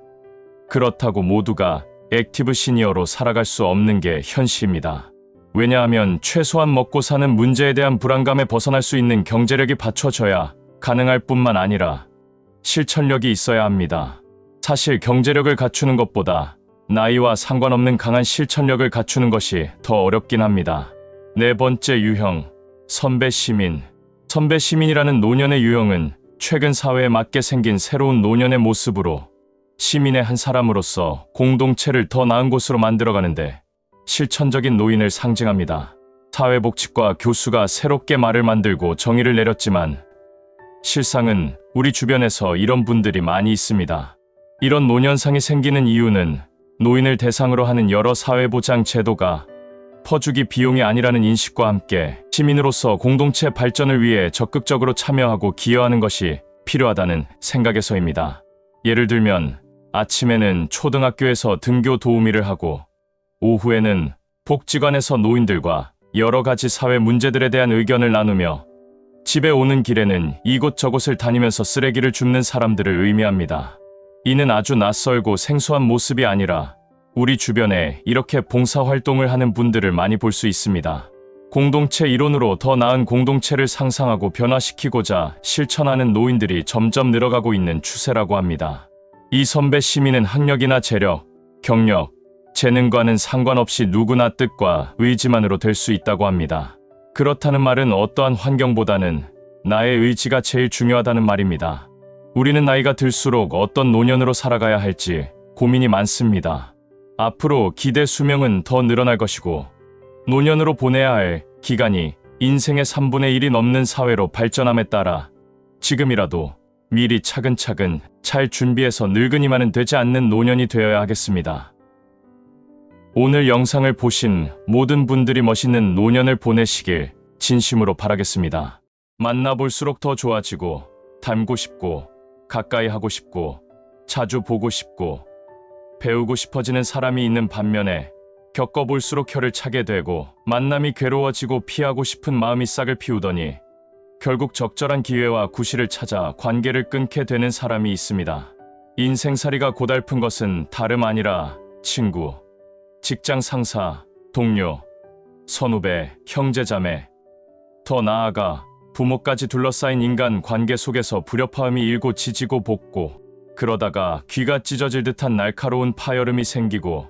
그렇다고 모두가 액티브 시니어로 살아갈 수 없는 게 현실입니다. 왜냐하면 최소한 먹고 사는 문제에 대한 불안감에 벗어날 수 있는 경제력이 받쳐져야 가능할 뿐만 아니라 실천력이 있어야 합니다. 사실 경제력을 갖추는 것보다 나이와 상관없는 강한 실천력을 갖추는 것이 더 어렵긴 합니다. 네 번째 유형, 선배 시민. 선배 시민이라는 노년의 유형은 최근 사회에 맞게 생긴 새로운 노년의 모습으로 시민의 한 사람으로서 공동체를 더 나은 곳으로 만들어가는데 실천적인 노인을 상징합니다. 사회복지과 교수가 새롭게 말을 만들고 정의를 내렸지만 실상은 우리 주변에서 이런 분들이 많이 있습니다. 이런 노년상이 생기는 이유는 노인을 대상으로 하는 여러 사회보장 제도가 퍼주기 비용이 아니라는 인식과 함께 시민으로서 공동체 발전을 위해 적극적으로 참여하고 기여하는 것이 필요하다는 생각에서입니다. 예를 들면 아침에는 초등학교에서 등교 도우미를 하고 오후에는 복지관에서 노인들과 여러 가지 사회 문제들에 대한 의견을 나누며 집에 오는 길에는 이곳저곳을 다니면서 쓰레기를 줍는 사람들을 의미합니다. 이는 아주 낯설고 생소한 모습이 아니라 우리 주변에 이렇게 봉사활동을 하는 분들을 많이 볼 수 있습니다. 공동체 이론으로 더 나은 공동체를 상상하고 변화시키고자 실천하는 노인들이 점점 늘어가고 있는 추세라고 합니다. 이 선배 시민은 학력이나 재력, 경력, 재능과는 상관없이 누구나 뜻과 의지만으로 될 수 있다고 합니다. 그렇다는 말은 어떠한 환경보다는 나의 의지가 제일 중요하다는 말입니다. 우리는 나이가 들수록 어떤 노년으로 살아가야 할지 고민이 많습니다. 앞으로 기대 수명은 더 늘어날 것이고 노년으로 보내야 할 기간이 인생의 3분의 1이 넘는 사회로 발전함에 따라 지금이라도 미리 차근차근 잘 준비해서 늙은이만은 되지 않는 노년이 되어야 하겠습니다. 오늘 영상을 보신 모든 분들이 멋있는 노년을 보내시길 진심으로 바라겠습니다. 만나볼수록 더 좋아지고 닮고 싶고 가까이 하고 싶고 자주 보고 싶고 배우고 싶어지는 사람이 있는 반면에 겪어볼수록 혀를 차게 되고 만남이 괴로워지고 피하고 싶은 마음이 싹을 피우더니 결국 적절한 기회와 구실을 찾아 관계를 끊게 되는 사람이 있습니다. 인생살이가 고달픈 것은 다름 아니라 친구, 직장 상사, 동료, 선후배, 형제자매, 더 나아가 부모까지 둘러싸인 인간 관계 속에서 불협화음이 일고 지지고 볶고 그러다가 귀가 찢어질 듯한 날카로운 파열음이 생기고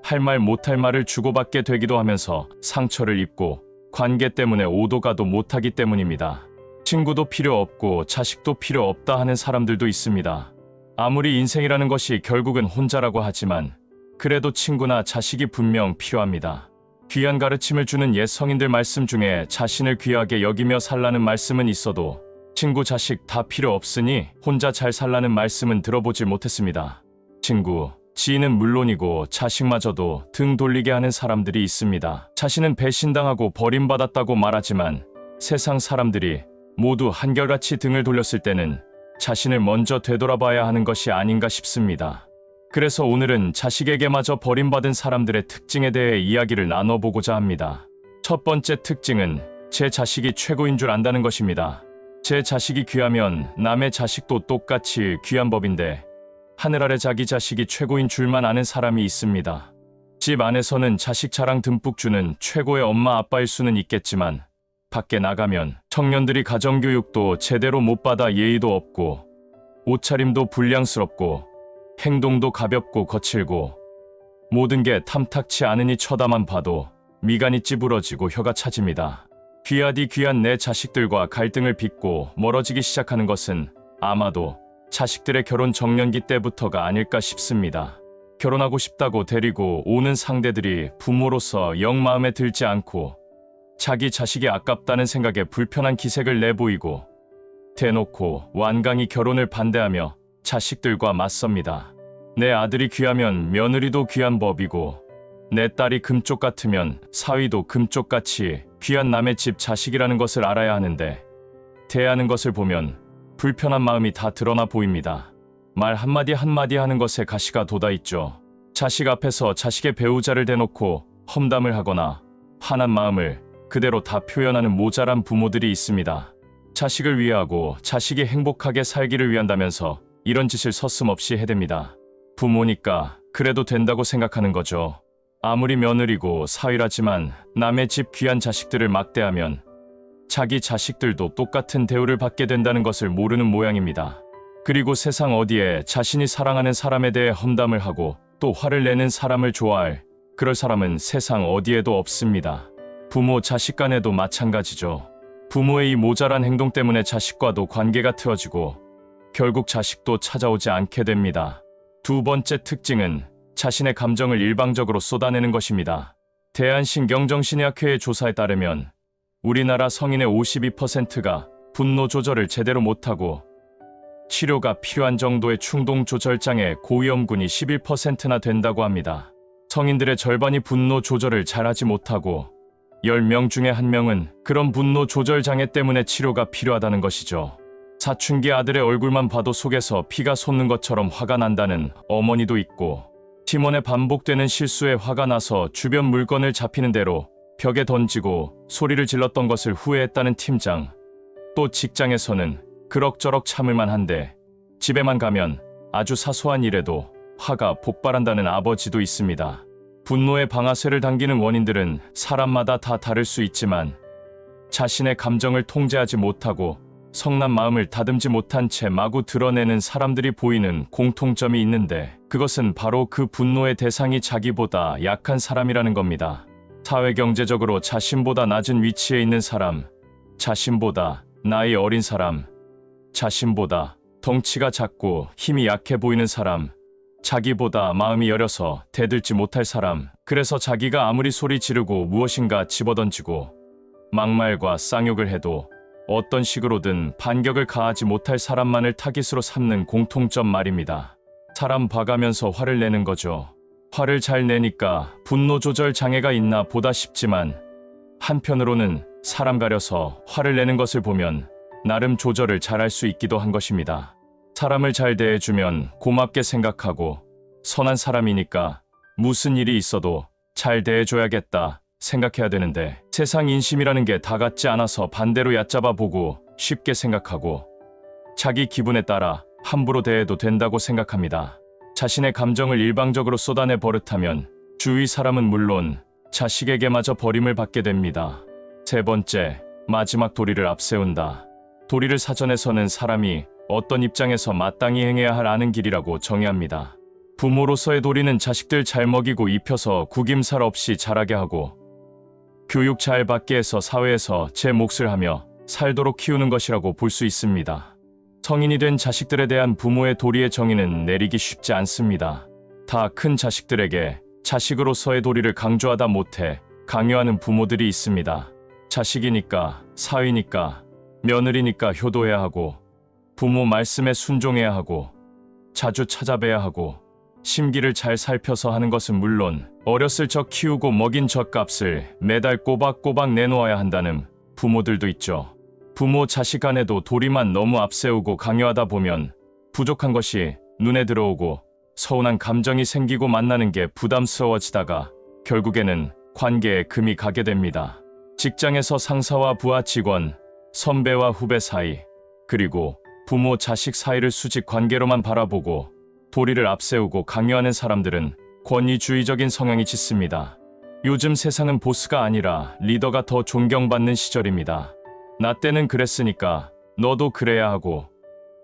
할 말 못할 말을 주고받게 되기도 하면서 상처를 입고 관계 때문에 오도 가도 못하기 때문입니다. 친구도 필요 없고 자식도 필요 없다 하는 사람들도 있습니다. 아무리 인생이라는 것이 결국은 혼자라고 하지만 그래도 친구나 자식이 분명 필요합니다. 귀한 가르침을 주는 옛 성인들 말씀 중에 자신을 귀하게 여기며 살라는 말씀은 있어도 친구 자식 다 필요 없으니 혼자 잘 살라는 말씀은 들어보질 못했습니다. 친구, 지인은 물론이고 자식마저도 등 돌리게 하는 사람들이 있습니다. 자신은 배신당하고 버림받았다고 말하지만 세상 사람들이 모두 한결같이 등을 돌렸을 때는 자신을 먼저 되돌아봐야 하는 것이 아닌가 싶습니다. 그래서 오늘은 자식에게마저 버림받은 사람들의 특징에 대해 이야기를 나눠보고자 합니다. 첫 번째 특징은 제 자식이 최고인 줄 안다는 것입니다. 제 자식이 귀하면 남의 자식도 똑같이 귀한 법인데 하늘 아래 자기 자식이 최고인 줄만 아는 사람이 있습니다. 집 안에서는 자식 자랑 듬뿍 주는 최고의 엄마 아빠일 수는 있겠지만 밖에 나가면 청년들이 가정교육도 제대로 못 받아 예의도 없고 옷차림도 불량스럽고 행동도 가볍고 거칠고 모든 게 탐탁치 않으니 쳐다만 봐도 미간이 찌부러지고 혀가 차집니다. 귀하디 귀한 내 자식들과 갈등을 빚고 멀어지기 시작하는 것은 아마도 자식들의 결혼 정년기 때부터가 아닐까 싶습니다. 결혼하고 싶다고 데리고 오는 상대들이 부모로서 영 마음에 들지 않고 자기 자식이 아깝다는 생각에 불편한 기색을 내보이고 대놓고 완강히 결혼을 반대하며 자식들과 맞섭니다. 내 아들이 귀하면 며느리도 귀한 법이고 내 딸이 금쪽 같으면 사위도 금쪽같이 귀한 남의 집 자식이라는 것을 알아야 하는데 대하는 것을 보면 불편한 마음이 다 드러나 보입니다. 말 한마디 한마디 하는 것에 가시가 돋아있죠. 자식 앞에서 자식의 배우자를 대놓고 험담을 하거나 화난 마음을 그대로 다 표현하는 모자란 부모들이 있습니다. 자식을 위하고 자식이 행복하게 살기를 위한다면서 이런 짓을 서슴없이 해댑니다. 부모니까 그래도 된다고 생각하는 거죠. 아무리 며느리고 사위라지만 남의 집 귀한 자식들을 막대하면 자기 자식들도 똑같은 대우를 받게 된다는 것을 모르는 모양입니다. 그리고 세상 어디에 자신이 사랑하는 사람에 대해 험담을 하고 또 화를 내는 사람을 좋아할 그럴 사람은 세상 어디에도 없습니다. 부모 자식 간에도 마찬가지죠. 부모의 이 모자란 행동 때문에 자식과도 관계가 틀어지고 결국 자식도 찾아오지 않게 됩니다. 두 번째 특징은 자신의 감정을 일방적으로 쏟아내는 것입니다. 대한신경정신의학회의 조사에 따르면 우리나라 성인의 52%가 분노 조절을 제대로 못하고 치료가 필요한 정도의 충동 조절장애 고위험군이 11%나 된다고 합니다. 성인들의 절반이 분노 조절을 잘하지 못하고 10명 중에 1명은 그런 분노 조절 장애 때문에 치료가 필요하다는 것이죠. 사춘기 아들의 얼굴만 봐도 속에서 피가 솟는 것처럼 화가 난다는 어머니도 있고 팀원의 반복되는 실수에 화가 나서 주변 물건을 잡히는 대로 벽에 던지고 소리를 질렀던 것을 후회했다는 팀장, 또 직장에서는 그럭저럭 참을만 한데 집에만 가면 아주 사소한 일에도 화가 폭발한다는 아버지도 있습니다. 분노의 방아쇠를 당기는 원인들은 사람마다 다 다를 수 있지만 자신의 감정을 통제하지 못하고 성난 마음을 다듬지 못한 채 마구 드러내는 사람들이 보이는 공통점이 있는데 그것은 바로 그 분노의 대상이 자기보다 약한 사람이라는 겁니다. 사회경제적으로 자신보다 낮은 위치에 있는 사람, 자신보다 나이 어린 사람, 자신보다 덩치가 작고 힘이 약해 보이는 사람, 자기보다 마음이 여려서 대들지 못할 사람, 그래서 자기가 아무리 소리 지르고 무엇인가 집어던지고 막말과 쌍욕을 해도 어떤 식으로든 반격을 가하지 못할 사람만을 타깃으로 삼는 공통점 말입니다. 사람 봐가면서 화를 내는 거죠. 화를 잘 내니까 분노 조절 장애가 있나 보다 싶지만 한편으로는 사람 가려서 화를 내는 것을 보면 나름 조절을 잘할 수 있기도 한 것입니다. 사람을 잘 대해주면 고맙게 생각하고 선한 사람이니까 무슨 일이 있어도 잘 대해줘야겠다 생각해야 되는데 세상 인심이라는 게 다 같지 않아서 반대로 얕잡아 보고 쉽게 생각하고 자기 기분에 따라 함부로 대해도 된다고 생각합니다. 자신의 감정을 일방적으로 쏟아내 버릇하면 주위 사람은 물론 자식에게마저 버림을 받게 됩니다. 세 번째, 마지막 도리를 앞세운다. 도리를 사전에서는 사람이 어떤 입장에서 마땅히 행해야 할 아는 길이라고 정의합니다. 부모로서의 도리는 자식들 잘 먹이고 입혀서 구김살 없이 자라게 하고 교육 잘 받게 해서 사회에서 제 몫을 하며 살도록 키우는 것이라고 볼 수 있습니다. 성인이 된 자식들에 대한 부모의 도리의 정의는 내리기 쉽지 않습니다. 다 큰 자식들에게 자식으로서의 도리를 강조하다 못해 강요하는 부모들이 있습니다. 자식이니까, 사위니까, 며느리니까 효도해야 하고 부모 말씀에 순종해야 하고 자주 찾아뵈야 하고 심기를 잘 살펴서 하는 것은 물론 어렸을 적 키우고 먹인 젖값을 매달 꼬박꼬박 내놓아야 한다는 부모들도 있죠. 부모 자식 간에도 도리만 너무 앞세우고 강요하다 보면 부족한 것이 눈에 들어오고 서운한 감정이 생기고 만나는 게 부담스러워지다가 결국에는 관계에 금이 가게 됩니다. 직장에서 상사와 부하 직원, 선배와 후배 사이, 그리고 부모 자식 사이를 수직 관계로만 바라보고 도리를 앞세우고 강요하는 사람들은 권위주의적인 성향이 짙습니다. 요즘 세상은 보스가 아니라 리더가 더 존경받는 시절입니다. 나 때는 그랬으니까 너도 그래야 하고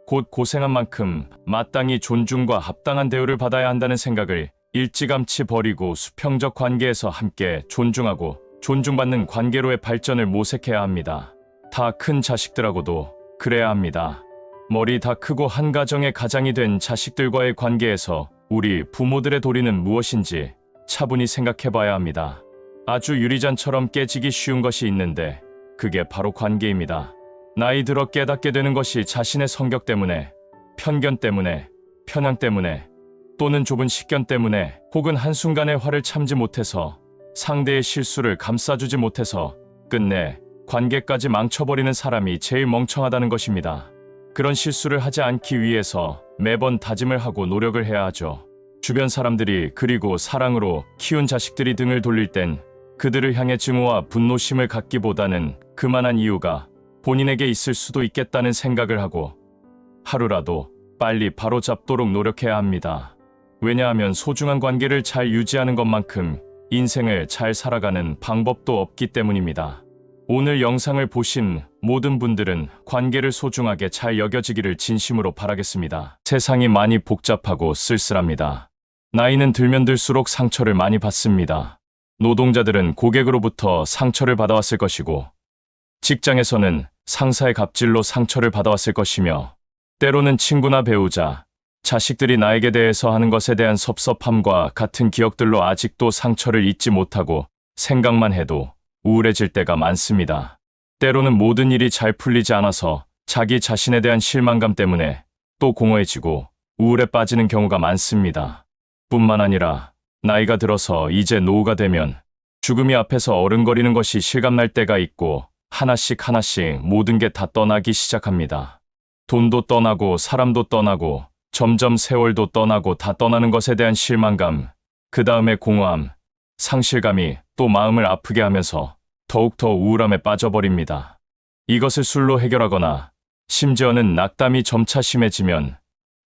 곧 고생한 만큼 마땅히 존중과 합당한 대우를 받아야 한다는 생각을 일찌감치 버리고 수평적 관계에서 함께 존중하고 존중받는 관계로의 발전을 모색해야 합니다. 다 큰 자식들하고도 그래야 합니다. 머리 다 크고 한 가정의 가장이 된 자식들과의 관계에서 우리 부모들의 도리는 무엇인지 차분히 생각해봐야 합니다. 아주 유리잔처럼 깨지기 쉬운 것이 있는데 그게 바로 관계입니다. 나이 들어 깨닫게 되는 것이 자신의 성격 때문에, 편견 때문에, 편향 때문에, 또는 좁은 식견 때문에, 혹은 한순간의 화를 참지 못해서 상대의 실수를 감싸주지 못해서 끝내 관계까지 망쳐버리는 사람이 제일 멍청하다는 것입니다. 그런 실수를 하지 않기 위해서 매번 다짐을 하고 노력을 해야 하죠. 주변 사람들이 그리고 사랑으로 키운 자식들이 등을 돌릴 땐 그들을 향해 증오와 분노심을 갖기보다는 그만한 이유가 본인에게 있을 수도 있겠다는 생각을 하고 하루라도 빨리 바로잡도록 노력해야 합니다. 왜냐하면 소중한 관계를 잘 유지하는 것만큼 인생을 잘 살아가는 방법도 없기 때문입니다. 오늘 영상을 보신 모든 분들은 관계를 소중하게 잘 여겨지기를 진심으로 바라겠습니다. 세상이 많이 복잡하고 쓸쓸합니다. 나이는 들면 들수록 상처를 많이 받습니다. 노동자들은 고객으로부터 상처를 받아왔을 것이고 직장에서는 상사의 갑질로 상처를 받아왔을 것이며 때로는 친구나 배우자, 자식들이 나에게 대해서 하는 것에 대한 섭섭함과 같은 기억들로 아직도 상처를 잊지 못하고 생각만 해도 우울해질 때가 많습니다. 때로는 모든 일이 잘 풀리지 않아서 자기 자신에 대한 실망감 때문에 또 공허해지고 우울에 빠지는 경우가 많습니다. 뿐만 아니라 나이가 들어서 이제 노후가 되면 죽음이 앞에서 어른거리는 것이 실감날 때가 있고 하나씩 모든 게 다 떠나기 시작합니다. 돈도 떠나고 사람도 떠나고 점점 세월도 떠나고 다 떠나는 것에 대한 실망감, 그 다음에 공허함, 상실감이 또 마음을 아프게 하면서 더욱더 우울함에 빠져버립니다. 이것을 술로 해결하거나 심지어는 낙담이 점차 심해지면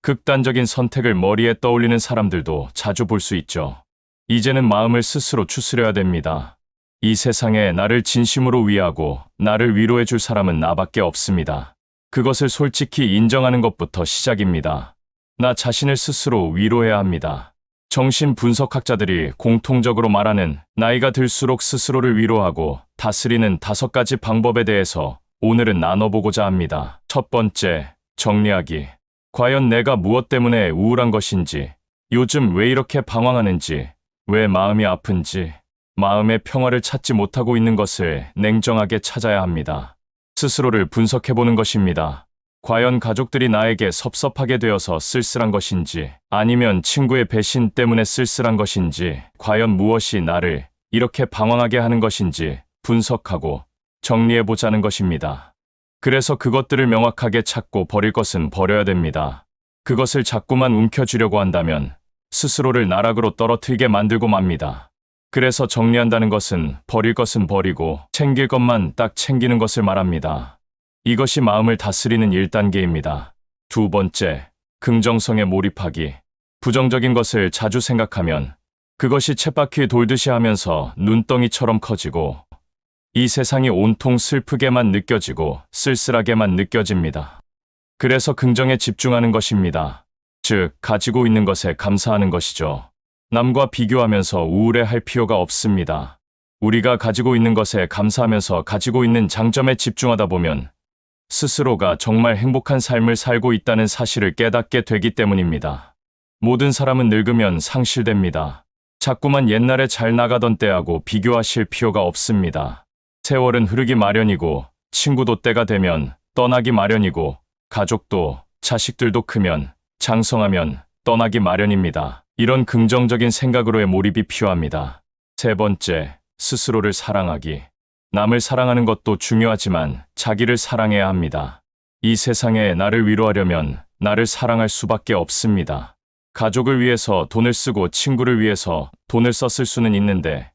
극단적인 선택을 머리에 떠올리는 사람들도 자주 볼 수 있죠. 이제는 마음을 스스로 추스려야 됩니다. 이 세상에 나를 진심으로 위하고 나를 위로해 줄 사람은 나밖에 없습니다. 그것을 솔직히 인정하는 것부터 시작입니다. 나 자신을 스스로 위로해야 합니다. 정신분석학자들이 공통적으로 말하는 나이가 들수록 스스로를 위로하고 다스리는 5가지 방법에 대해서 오늘은 나눠보고자 합니다. 첫 번째, 정리하기. 과연 내가 무엇 때문에 우울한 것인지, 요즘 왜 이렇게 방황하는지, 왜 마음이 아픈지, 마음의 평화를 찾지 못하고 있는 것을 냉정하게 찾아야 합니다. 스스로를 분석해보는 것입니다. 과연 가족들이 나에게 섭섭하게 되어서 쓸쓸한 것인지, 아니면 친구의 배신 때문에 쓸쓸한 것인지, 과연 무엇이 나를 이렇게 방황하게 하는 것인지 분석하고 정리해보자는 것입니다. 그래서 그것들을 명확하게 찾고 버릴 것은 버려야 됩니다. 그것을 자꾸만 움켜쥐려고 한다면 스스로를 나락으로 떨어뜨리게 만들고 맙니다. 그래서 정리한다는 것은 버릴 것은 버리고 챙길 것만 딱 챙기는 것을 말합니다. 이것이 마음을 다스리는 1단계입니다. 두 번째, 긍정성에 몰입하기. 부정적인 것을 자주 생각하면 그것이 쳇바퀴 돌듯이 하면서 눈덩이처럼 커지고 이 세상이 온통 슬프게만 느껴지고 쓸쓸하게만 느껴집니다. 그래서 긍정에 집중하는 것입니다. 즉, 가지고 있는 것에 감사하는 것이죠. 남과 비교하면서 우울해할 필요가 없습니다. 우리가 가지고 있는 것에 감사하면서 가지고 있는 장점에 집중하다 보면 스스로가 정말 행복한 삶을 살고 있다는 사실을 깨닫게 되기 때문입니다. 모든 사람은 늙으면 상실됩니다. 자꾸만 옛날에 잘 나가던 때하고 비교하실 필요가 없습니다. 세월은 흐르기 마련이고 친구도 때가 되면 떠나기 마련이고 가족도 자식들도 크면 장성하면 떠나기 마련입니다. 이런 긍정적인 생각으로의 몰입이 필요합니다. 세 번째, 스스로를 사랑하기. 남을 사랑하는 것도 중요하지만 자기를 사랑해야 합니다. 이 세상에 나를 위로하려면 나를 사랑할 수밖에 없습니다. 가족을 위해서 돈을 쓰고 친구를 위해서 돈을 썼을 수는 있는데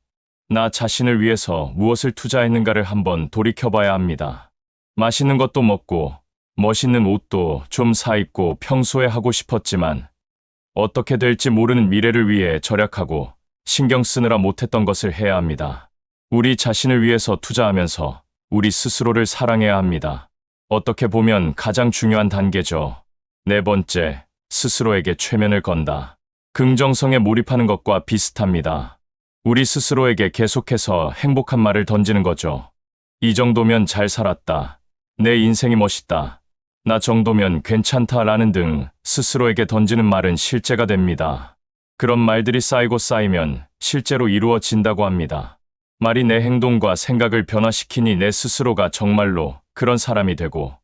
나 자신을 위해서 무엇을 투자했는가를 한번 돌이켜봐야 합니다. 맛있는 것도 먹고 멋있는 옷도 좀 사 입고 평소에 하고 싶었지만 어떻게 될지 모르는 미래를 위해 절약하고 신경 쓰느라 못했던 것을 해야 합니다. 우리 자신을 위해서 투자하면서 우리 스스로를 사랑해야 합니다. 어떻게 보면 가장 중요한 단계죠. 네 번째, 스스로에게 최면을 건다. 긍정성에 몰입하는 것과 비슷합니다. 우리 스스로에게 계속해서 행복한 말을 던지는 거죠. 이 정도면 잘 살았다. 내 인생이 멋있다. 나 정도면 괜찮다라는 등 스스로에게 던지는 말은 실제가 됩니다. 그런 말들이 쌓이고 쌓이면 실제로 이루어진다고 합니다. 말이 내 행동과 생각을 변화시키니 내 스스로가 정말로 그런 사람이 되고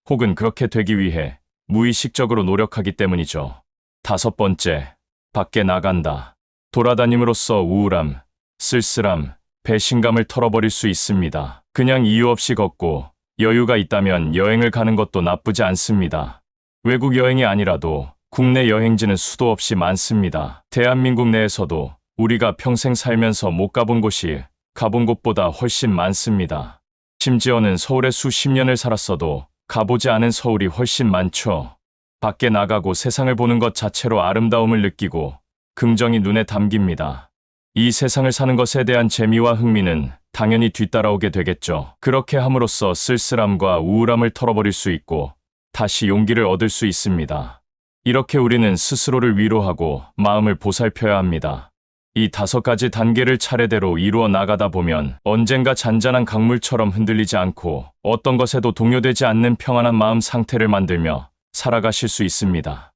혹은 그렇게 되기 위해 무의식적으로 노력하기 때문이죠. 다섯 번째, 밖에 나간다. 돌아다님으로써 우울함, 쓸쓸함, 배신감을 털어버릴 수 있습니다. 그냥 이유 없이 걷고 여유가 있다면 여행을 가는 것도 나쁘지 않습니다. 외국 여행이 아니라도 국내 여행지는 수도 없이 많습니다. 대한민국 내에서도 우리가 평생 살면서 못 가본 곳이 가본 곳보다 훨씬 많습니다. 심지어는 서울에 수십 년을 살았어도 가보지 않은 서울이 훨씬 많죠. 밖에 나가고 세상을 보는 것 자체로 아름다움을 느끼고 긍정이 눈에 담깁니다. 이 세상을 사는 것에 대한 재미와 흥미는 당연히 뒤따라오게 되겠죠. 그렇게 함으로써 쓸쓸함과 우울함을 털어버릴 수 있고 다시 용기를 얻을 수 있습니다. 이렇게 우리는 스스로를 위로하고 마음을 보살펴야 합니다. 이 5가지 단계를 차례대로 이루어 나가다 보면 언젠가 잔잔한 강물처럼 흔들리지 않고 어떤 것에도 동요되지 않는 평안한 마음 상태를 만들며 살아가실 수 있습니다.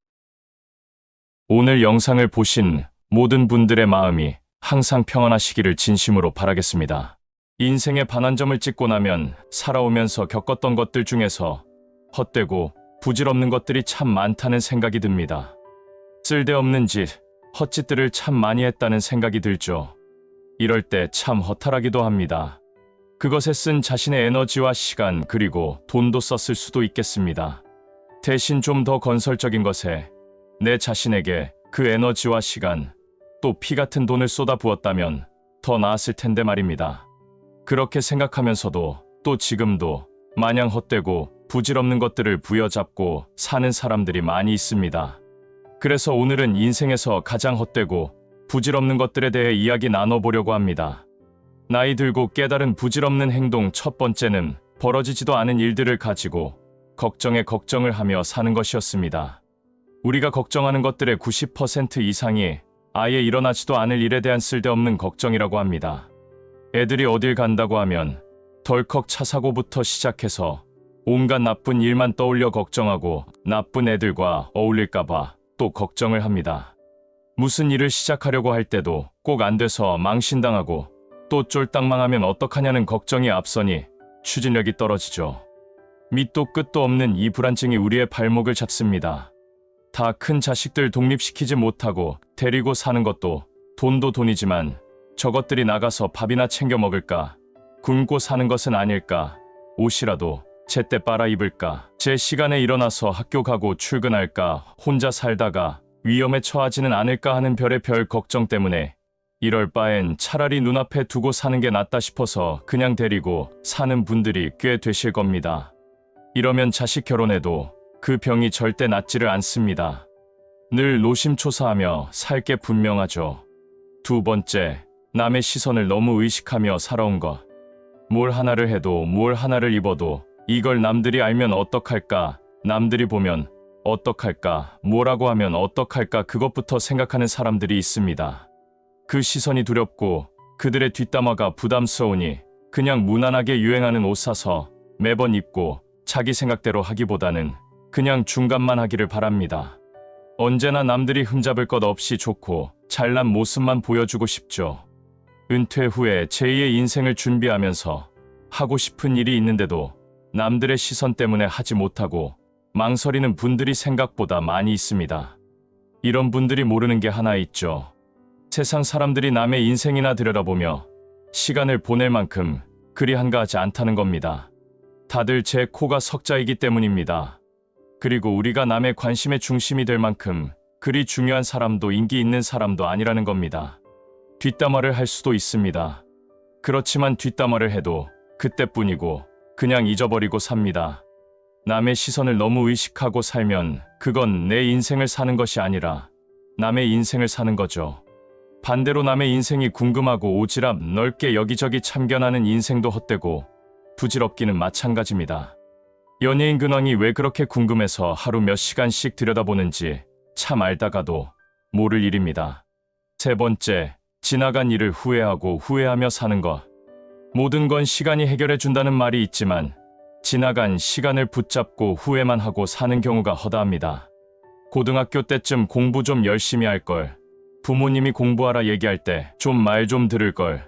오늘 영상을 보신 모든 분들의 마음이 항상 평안하시기를 진심으로 바라겠습니다. 인생의 반환점을 찍고 나면 살아오면서 겪었던 것들 중에서 헛되고 부질없는 것들이 참 많다는 생각이 듭니다. 쓸데없는 짓, 헛짓들을 참 많이 했다는 생각이 들죠. 이럴 때 참 허탈하기도 합니다. 그것에 쓴 자신의 에너지와 시간 그리고 돈도 썼을 수도 있겠습니다. 대신 좀 더 건설적인 것에 내 자신에게 그 에너지와 시간 또 피 같은 돈을 쏟아 부었다면 더 나았을 텐데 말입니다. 그렇게 생각하면서도 또 지금도 마냥 헛되고 부질없는 것들을 부여잡고 사는 사람들이 많이 있습니다. 그래서 오늘은 인생에서 가장 헛되고 부질없는 것들에 대해 이야기 나눠보려고 합니다. 나이 들고 깨달은 부질없는 행동 첫 번째는 벌어지지도 않은 일들을 가지고 걱정에 걱정을 하며 사는 것이었습니다. 우리가 걱정하는 것들의 90% 이상이 아예 일어나지도 않을 일에 대한 쓸데없는 걱정이라고 합니다. 애들이 어딜 간다고 하면 덜컥 차 사고부터 시작해서 온갖 나쁜 일만 떠올려 걱정하고 나쁜 애들과 어울릴까봐 또 걱정을 합니다. 무슨 일을 시작하려고 할 때도 꼭 안 돼서 망신당하고 또 쫄딱 망하면 어떡하냐는 걱정이 앞서니 추진력이 떨어지죠. 밑도 끝도 없는 이 불안증이 우리의 발목을 잡습니다. 다 큰 자식들 독립시키지 못하고 데리고 사는 것도 돈도 돈이지만 저것들이 나가서 밥이나 챙겨 먹을까? 굶고 사는 것은 아닐까? 옷이라도 제때 빨아 입을까? 제 시간에 일어나서 학교 가고 출근할까? 혼자 살다가 위험에 처하지는 않을까 하는 별의별 걱정 때문에 이럴 바엔 차라리 눈앞에 두고 사는 게 낫다 싶어서 그냥 데리고 사는 분들이 꽤 되실 겁니다. 이러면 자식 결혼해도 그 병이 절대 낫지를 않습니다. 늘 노심초사하며 살 게 분명하죠. 두 번째, 남의 시선을 너무 의식하며 살아온 것. 뭘 하나를 해도 뭘 하나를 입어도 이걸 남들이 알면 어떡할까? 남들이 보면 어떡할까? 뭐라고 하면 어떡할까? 그것부터 생각하는 사람들이 있습니다. 그 시선이 두렵고 그들의 뒷담화가 부담스러우니 그냥 무난하게 유행하는 옷 사서 매번 입고 자기 생각대로 하기보다는 그냥 중간만 하기를 바랍니다. 언제나 남들이 흠잡을 것 없이 좋고 잘난 모습만 보여주고 싶죠. 은퇴 후에 제2의 인생을 준비하면서 하고 싶은 일이 있는데도 남들의 시선 때문에 하지 못하고 망설이는 분들이 생각보다 많이 있습니다. 이런 분들이 모르는 게 하나 있죠. 세상 사람들이 남의 인생이나 들여다보며 시간을 보낼 만큼 그리 한가하지 않다는 겁니다. 다들 제 코가 석자이기 때문입니다. 그리고 우리가 남의 관심의 중심이 될 만큼 그리 중요한 사람도 인기 있는 사람도 아니라는 겁니다. 뒷담화를 할 수도 있습니다. 그렇지만 뒷담화를 해도 그때뿐이고 그냥 잊어버리고 삽니다. 남의 시선을 너무 의식하고 살면 그건 내 인생을 사는 것이 아니라 남의 인생을 사는 거죠. 반대로 남의 인생이 궁금하고 오지랖 넓게 여기저기 참견하는 인생도 헛되고 부질없기는 마찬가지입니다. 연예인 근황이 왜 그렇게 궁금해서 하루 몇 시간씩 들여다보는지 참 알다가도 모를 일입니다. 세 번째, 지나간 일을 후회하고 후회하며 사는 것. 모든 건 시간이 해결해 준다는 말이 있지만 지나간 시간을 붙잡고 후회만 하고 사는 경우가 허다합니다. 고등학교 때쯤 공부 좀 열심히 할 걸. 부모님이 공부하라 얘기할 때 좀 말 좀 들을 걸.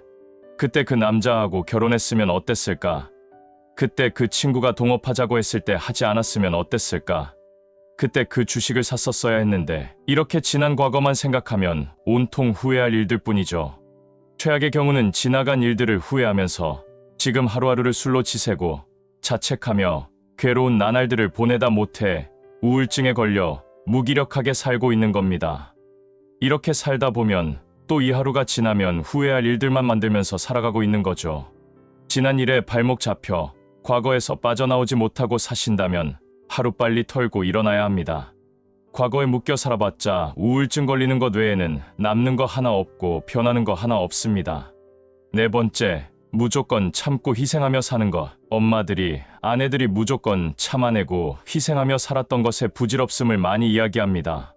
그때 그 남자하고 결혼했으면 어땠을까? 그때 그 친구가 동업하자고 했을 때 하지 않았으면 어땠을까? 그때 그 주식을 샀었어야 했는데 이렇게 지난 과거만 생각하면 온통 후회할 일들 뿐이죠. 최악의 경우는 지나간 일들을 후회하면서 지금 하루하루를 술로 지새고 자책하며 괴로운 나날들을 보내다 못해 우울증에 걸려 무기력하게 살고 있는 겁니다. 이렇게 살다 보면 또 이 하루가 지나면 후회할 일들만 만들면서 살아가고 있는 거죠. 지난 일에 발목 잡혀 과거에서 빠져나오지 못하고 사신다면 하루빨리 털고 일어나야 합니다. 과거에 묶여 살아봤자 우울증 걸리는 것 외에는 남는 거 하나 없고 변하는 거 하나 없습니다. 네 번째, 무조건 참고 희생하며 사는 것. 엄마들이, 아내들이 무조건 참아내고 희생하며 살았던 것에 부질없음을 많이 이야기합니다.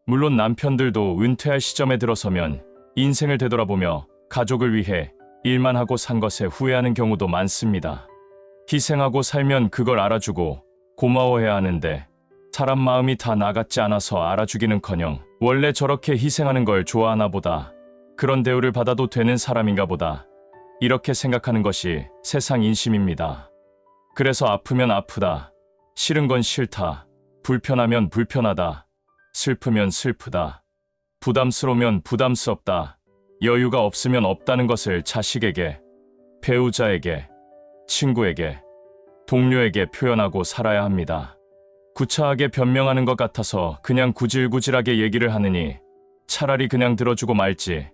물론 남편들도 은퇴할 시점에 들어서면 인생을 되돌아보며 가족을 위해 일만 하고 산 것에 후회하는 경우도 많습니다. 희생하고 살면 그걸 알아주고 고마워해야 하는데 사람 마음이 다 나같지 않아서 알아주기는커녕 원래 저렇게 희생하는 걸 좋아하나 보다. 그런 대우를 받아도 되는 사람인가 보다. 이렇게 생각하는 것이 세상 인심입니다. 그래서 아프면 아프다. 싫은 건 싫다. 불편하면 불편하다. 슬프면 슬프다. 부담스러우면 부담스럽다. 여유가 없으면 없다는 것을 자식에게, 배우자에게, 친구에게, 동료에게 표현하고 살아야 합니다. 구차하게 변명하는 것 같아서 그냥 구질구질하게 얘기를 하느니 차라리 그냥 들어주고 말지.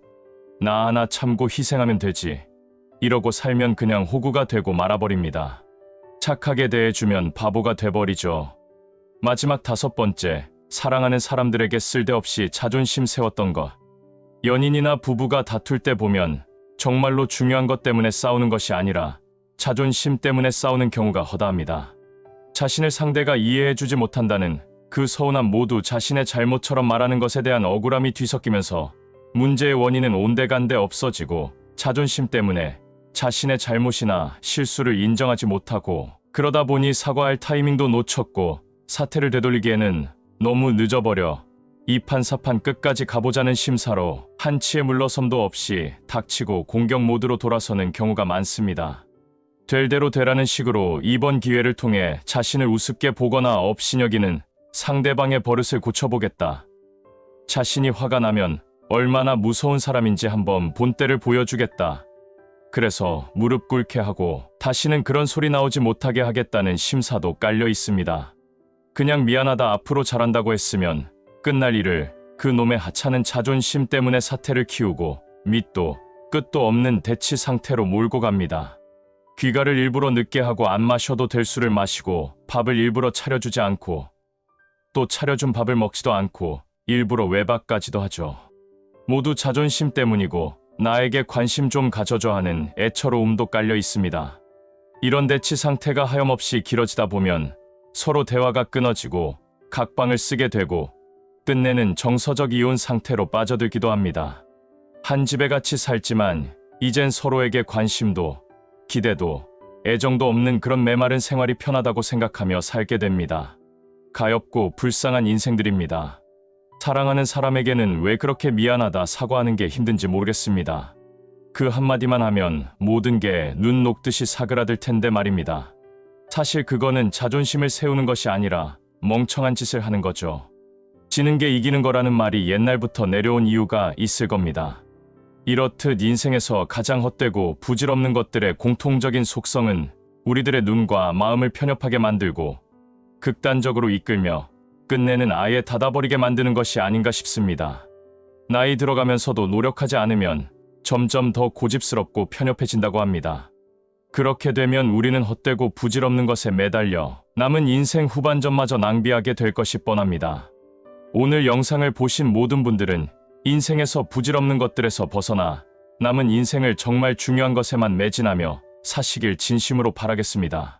나 하나 참고 희생하면 되지. 이러고 살면 그냥 호구가 되고 말아버립니다. 착하게 대해주면 바보가 돼버리죠. 마지막 다섯 번째, 사랑하는 사람들에게 쓸데없이 자존심 세웠던 것. 연인이나 부부가 다툴 때 보면 정말로 중요한 것 때문에 싸우는 것이 아니라 자존심 때문에 싸우는 경우가 허다합니다. 자신을 상대가 이해해주지 못한다는 그 서운함 모두 자신의 잘못처럼 말하는 것에 대한 억울함이 뒤섞이면서 문제의 원인은 온데간데 없어지고 자존심 때문에 자신의 잘못이나 실수를 인정하지 못하고 그러다 보니 사과할 타이밍도 놓쳤고 사태를 되돌리기에는 너무 늦어버려 이판사판 끝까지 가보자는 심사로 한치의 물러섬도 없이 닥치고 공격 모드로 돌아서는 경우가 많습니다. 될 대로 되라는 식으로 이번 기회를 통해 자신을 우습게 보거나 업신여기는 상대방의 버릇을 고쳐보겠다. 자신이 화가 나면 얼마나 무서운 사람인지 한번 본때를 보여주겠다. 그래서 무릎 꿇게 하고 다시는 그런 소리 나오지 못하게 하겠다는 심사도 깔려 있습니다. 그냥 미안하다 앞으로 잘한다고 했으면 끝날 일을 그 놈의 하찮은 자존심 때문에 사태를 키우고 밑도 끝도 없는 대치 상태로 몰고 갑니다. 귀가를 일부러 늦게 하고 안 마셔도 될 술을 마시고 밥을 일부러 차려주지 않고 또 차려준 밥을 먹지도 않고 일부러 외박까지도 하죠. 모두 자존심 때문이고 나에게 관심 좀 가져줘 하는 애처로움도 깔려 있습니다. 이런 대치 상태가 하염없이 길어지다 보면 서로 대화가 끊어지고 각방을 쓰게 되고 끝내는 정서적 이혼 상태로 빠져들기도 합니다. 한 집에 같이 살지만 이젠 서로에게 관심도 기대도 애정도 없는 그런 메마른 생활이 편하다고 생각하며 살게 됩니다. 가엾고 불쌍한 인생들입니다. 사랑하는 사람에게는 왜 그렇게 미안하다 사과하는 게 힘든지 모르겠습니다. 그 한마디만 하면 모든 게 눈 녹듯이 사그라들 텐데 말입니다. 사실 그거는 자존심을 세우는 것이 아니라 멍청한 짓을 하는 거죠. 지는 게 이기는 거라는 말이 옛날부터 내려온 이유가 있을 겁니다. 이렇듯 인생에서 가장 헛되고 부질없는 것들의 공통적인 속성은 우리들의 눈과 마음을 편협하게 만들고 극단적으로 이끌며 끝내는 아예 닫아버리게 만드는 것이 아닌가 싶습니다. 나이 들어가면서도 노력하지 않으면 점점 더 고집스럽고 편협해진다고 합니다. 그렇게 되면 우리는 헛되고 부질없는 것에 매달려 남은 인생 후반전마저 낭비하게 될 것이 뻔합니다. 오늘 영상을 보신 모든 분들은 인생에서 부질없는 것들에서 벗어나 남은 인생을 정말 중요한 것에만 매진하며 사시길 진심으로 바라겠습니다.